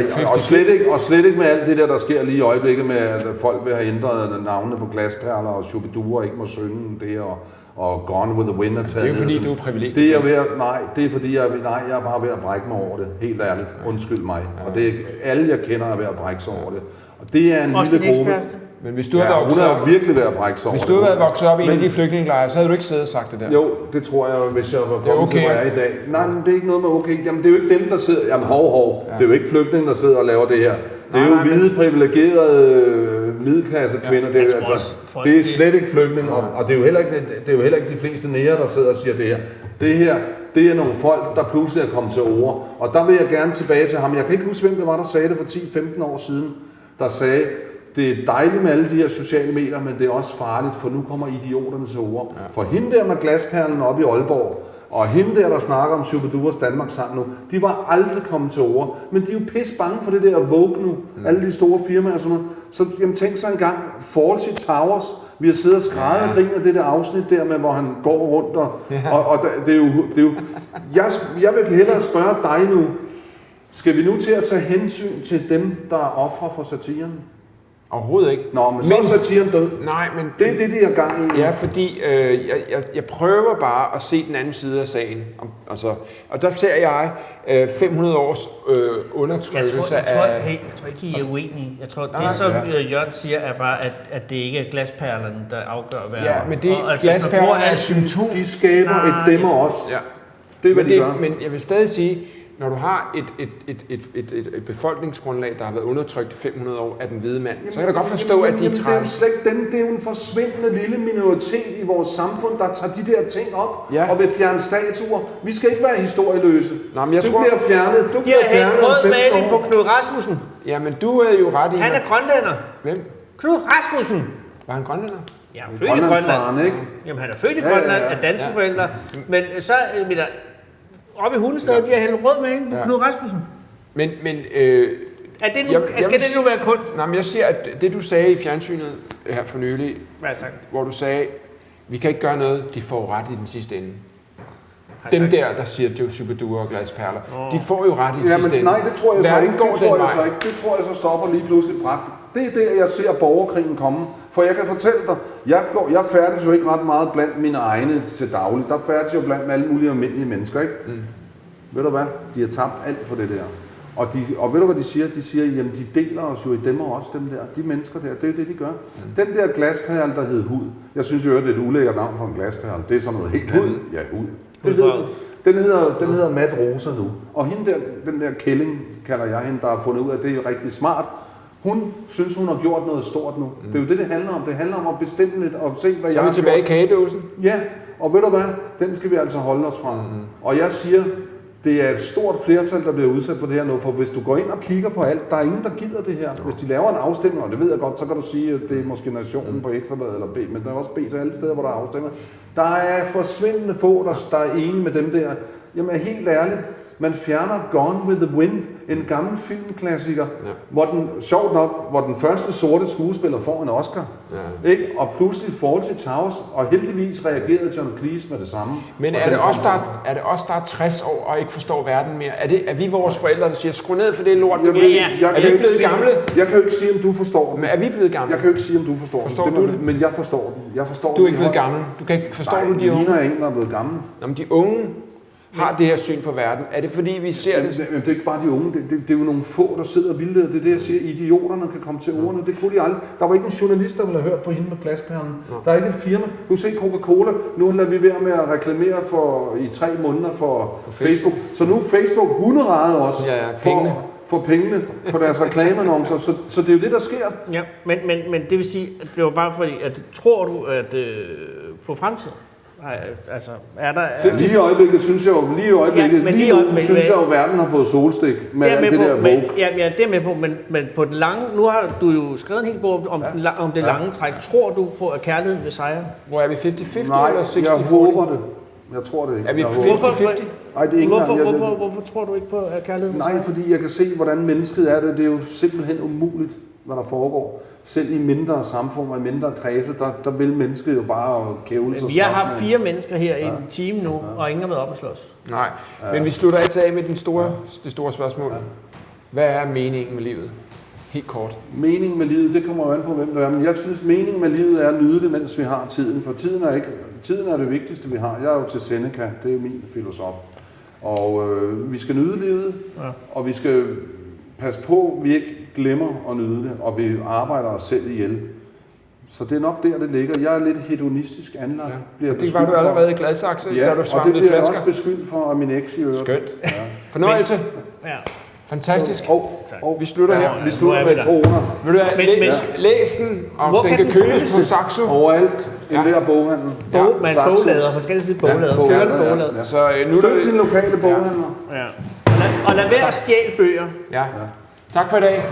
Og slet ikke med alt det der sker lige i øjeblikket med, at folk vil have ændret navnene på glasperler og Shubidua ikke må synge det og Gone with the Wind er taget. Det er jo fordi, du er privilegeret. Det er fordi, jeg er bare ved at brække mig over det. Helt ærligt. Undskyld mig. Og det er alle, jeg kender, er ved at brække sig over det. Og det er en lille gruppe. Men hvis du havde hun er virkelig ved at brække sig over det. Hvis du havde vokset op i en af de flygtningelejre, så havde du ikke siddet og sagt det der. Jo, det tror jeg, hvis jeg var kommet til, hvor jeg er i dag. Nej, men det er ikke noget med okay. Jamen, det er jo ikke dem, der sidder... Jamen, hov. Det er jo ikke flygtninge, der sidder og laver det her. Det er jo hvide, privilegerede middelklassekvinder. Det er slet ikke flygtninge, og det er jo heller ikke de fleste nære, der sidder og siger det her. Det er nogle folk, der pludselig er kommet til ord. Og der vil jeg gerne tilbage til ham. Jeg kan ikke huske, hvem det var, der sagde det for 10-15 år siden, der sagde, det er dejligt med alle de her sociale medier, men det er også farligt, for nu kommer idioterne til ord. Ja. For hende der med glasperlen oppe i Aalborg, og hende der snakker om Shubiduas Danmark sang nu, de var aldrig kommet til ord. Men de er jo pisse bange for det der Vogue nu, alle de store firmaer og sådan noget. Så jamen, tænk sig engang, Fawlty Towers, vi har siddet og skrevet og grinet af det der afsnit der med, hvor han går rundt, og det er jo jeg vil hellere spørge dig nu, skal vi nu til at tage hensyn til dem, der er ofre for satiren? Overhovedet ikke. Nå, men så er satiren død. Nej, men... Det er det, de er gang i. Ja, fordi jeg prøver bare at se den anden side af sagen. Og der ser jeg 500 års undertrykkelse af... Jeg tror ikke, I er uenige. Jeg tror, det som Jørgen siger, er bare, at det ikke er glasperlerne, der afgør, hvad... Ja, men det glasperlerne er et symptom. De skaber et demmer også. Ja. Det er, hvad de gør. Men jeg vil stadig sige... Når du har et befolkningsgrundlag, der har været undertrykt i 500 år af den hvide mand, så kan du godt forstå, at de er trætte. Det er jo slet dem. Det er jo en forsvindende lille minoritet i vores samfund, der tager de der ting op og vil fjerne statuer. Vi skal ikke være historieløse. Nå, men jeg tror, bliver fjernet. Du bliver fjernet om 15 år. De har hængt rød maling på Knud Rasmussen. Jamen, du er jo ret i... Han er grønlænder. Hvem? Knud Rasmussen. Var han grønlænder? Ja, han er født i Grønland. Ikke? Jamen, han er født i Grønland af danske forældre. Men så... Oppe i Hundested, de har hældt rød med på Knud Rasmussen. Men Skal det nu være kunst? Nej, men jeg siger, at det du sagde i fjernsynet her for nylig, Hvad har jeg sagt? hvor du sagde, vi kan ikke gøre noget, de får ret i den sidste ende. Dem der siger Joe Superduer og glasperler, de får jo ret i den sidste ende. Nej, det tror jeg så ikke. Det tror jeg så stopper lige pludselig bræt. Det er der, jeg ser borgerkrigen komme. For jeg kan fortælle dig, jeg færdes jo ikke ret meget blandt mine egne til daglig. Der færdes jo blandt alle mulige almindelige mennesker, ikke? Ved du hvad? De har tabt alt for det der. Og ved du hvad de siger? De siger, jamen de deler os jo i dem og også dem der. De mennesker der, det er jo det, de gør. Den der glasperle, der hed hud. Jeg synes jo, det er et ulækkert navn for en glasperle. Det er sådan noget helt andet. Ja, hud. Den hedder Matt Rosa nu. Og hende der, den der kælling, kalder jeg hende, der har fundet ud af, at det er rigtig smart. Hun synes, hun har gjort noget stort nu. Det er jo det handler om. Det handler om at bestemme lidt og se, hvad jeg har gjort. Så er vi tilbage i kagedåsen? Ja, og ved du hvad? Den skal vi altså holde os fra. Og jeg siger, det er et stort flertal, der bliver udsat for det her nu, for hvis du går ind og kigger på alt, der er ingen, der gider det her. Hvis de laver en afstemning, og det ved jeg godt, så kan du sige, at det er måske Nationen på Ekstrabladet eller B, men der er også B til alle steder, hvor der er afstemninger. Der er forsvindende få, der er enige med dem der. Jamen helt ærligt, man fjerner Gone with the Wind, en gammel filmklassiker, hvor den første sorte skuespiller får en Oscar. Ja. Ikke? Og pludselig Fawlty Towers, og heldigvis reagerede John Cleese med det samme. Men er det os, der er 60 år og ikke forstår verden mere? Er vi vores forældre, der siger, skru ned for det lort? Er vi blevet gamle? Jeg kan jo ikke sige, om du forstår den. Men er vi blevet gamle? Jeg kan jo ikke sige, om du forstår den. Men jeg forstår den. Du er ikke blevet gammel. Du kan ikke forstå den, de unge. Nej, ingen er blevet gammel. Nå, men de unge har det her syn på verden. Er det fordi, vi ser det? Det er ikke bare de unge. Det er jo nogle få, der sidder og vildleder. Det er det, jeg siger. Idioterne kan komme til ordene. Det kunne de aldrig. Der var ikke en journalist, der ville have hørt på hende med glasperlen. Der er ikke et firma. Du ser Coca-Cola. Nu lader vi være med at reklamere i 3 måneder for Facebook. Så nu er Facebook hunderede også for pengene, for deres reklameannoncer. Så det er jo det, der sker. Ja, men det vil sige, at det var bare fordi, at tror du, at på fremtiden, altså, er der... Lige i øjeblikket synes jeg jo, synes jeg jo, at verden har fået solstik med alt det der Vogue. Ja, det er med på, men på den lange... Nu har du jo skrevet en hel bog om det lange træk. Tror du på, at kærligheden vil sejre? Hvor er vi 50-50 Nej, eller 60-40? jeg håber det. Jeg tror det ikke. Er vi 50-50? Nej, det er ikke hvorfor tror du ikke på, at kærligheden vil sejre? Nej, fordi jeg kan se, hvordan mennesket er det. Det er jo simpelthen umuligt, hvad der foregår. Selv i mindre samfund og i mindre kredse, der vil mennesket jo bare kævle sig. Vi har haft 4 mennesker her i en time nu, og ingen har været op at slås. Nej, men vi slutter altid af med det store spørgsmål. Hvad er meningen med livet? Helt kort. Meningen med livet, det kommer jo an på, hvem det er. Men jeg synes, meningen med livet er at nyde det, mens vi har tiden. For tiden er det vigtigste, vi har. Jeg er jo til Seneca, det er min filosof. Og vi skal nyde livet, og vi skal passe på, at vi ikke glemmer at nyde det, og vi arbejder os selv ihjel. Så det er nok der, det ligger. Jeg er lidt hedonistisk anlagt. Ja. Det var du allerede i Gladsaxe, da du svamlede flasker. Ja, og det bliver jeg også beskyldt for af min eks i øvrigt. Skønt. Ja. Fornøjelse. Ja. Fantastisk. Vi slutter her. Vi slutter med corona. Læs den, og den kan købes på Saxo. Overalt. En der boghandel. Man boglader. Forskellige side boglader. Førende boglader. Støt din lokale boghandler. Ja. Og lad være at stjæle bøger. Ja. Tak for i dag.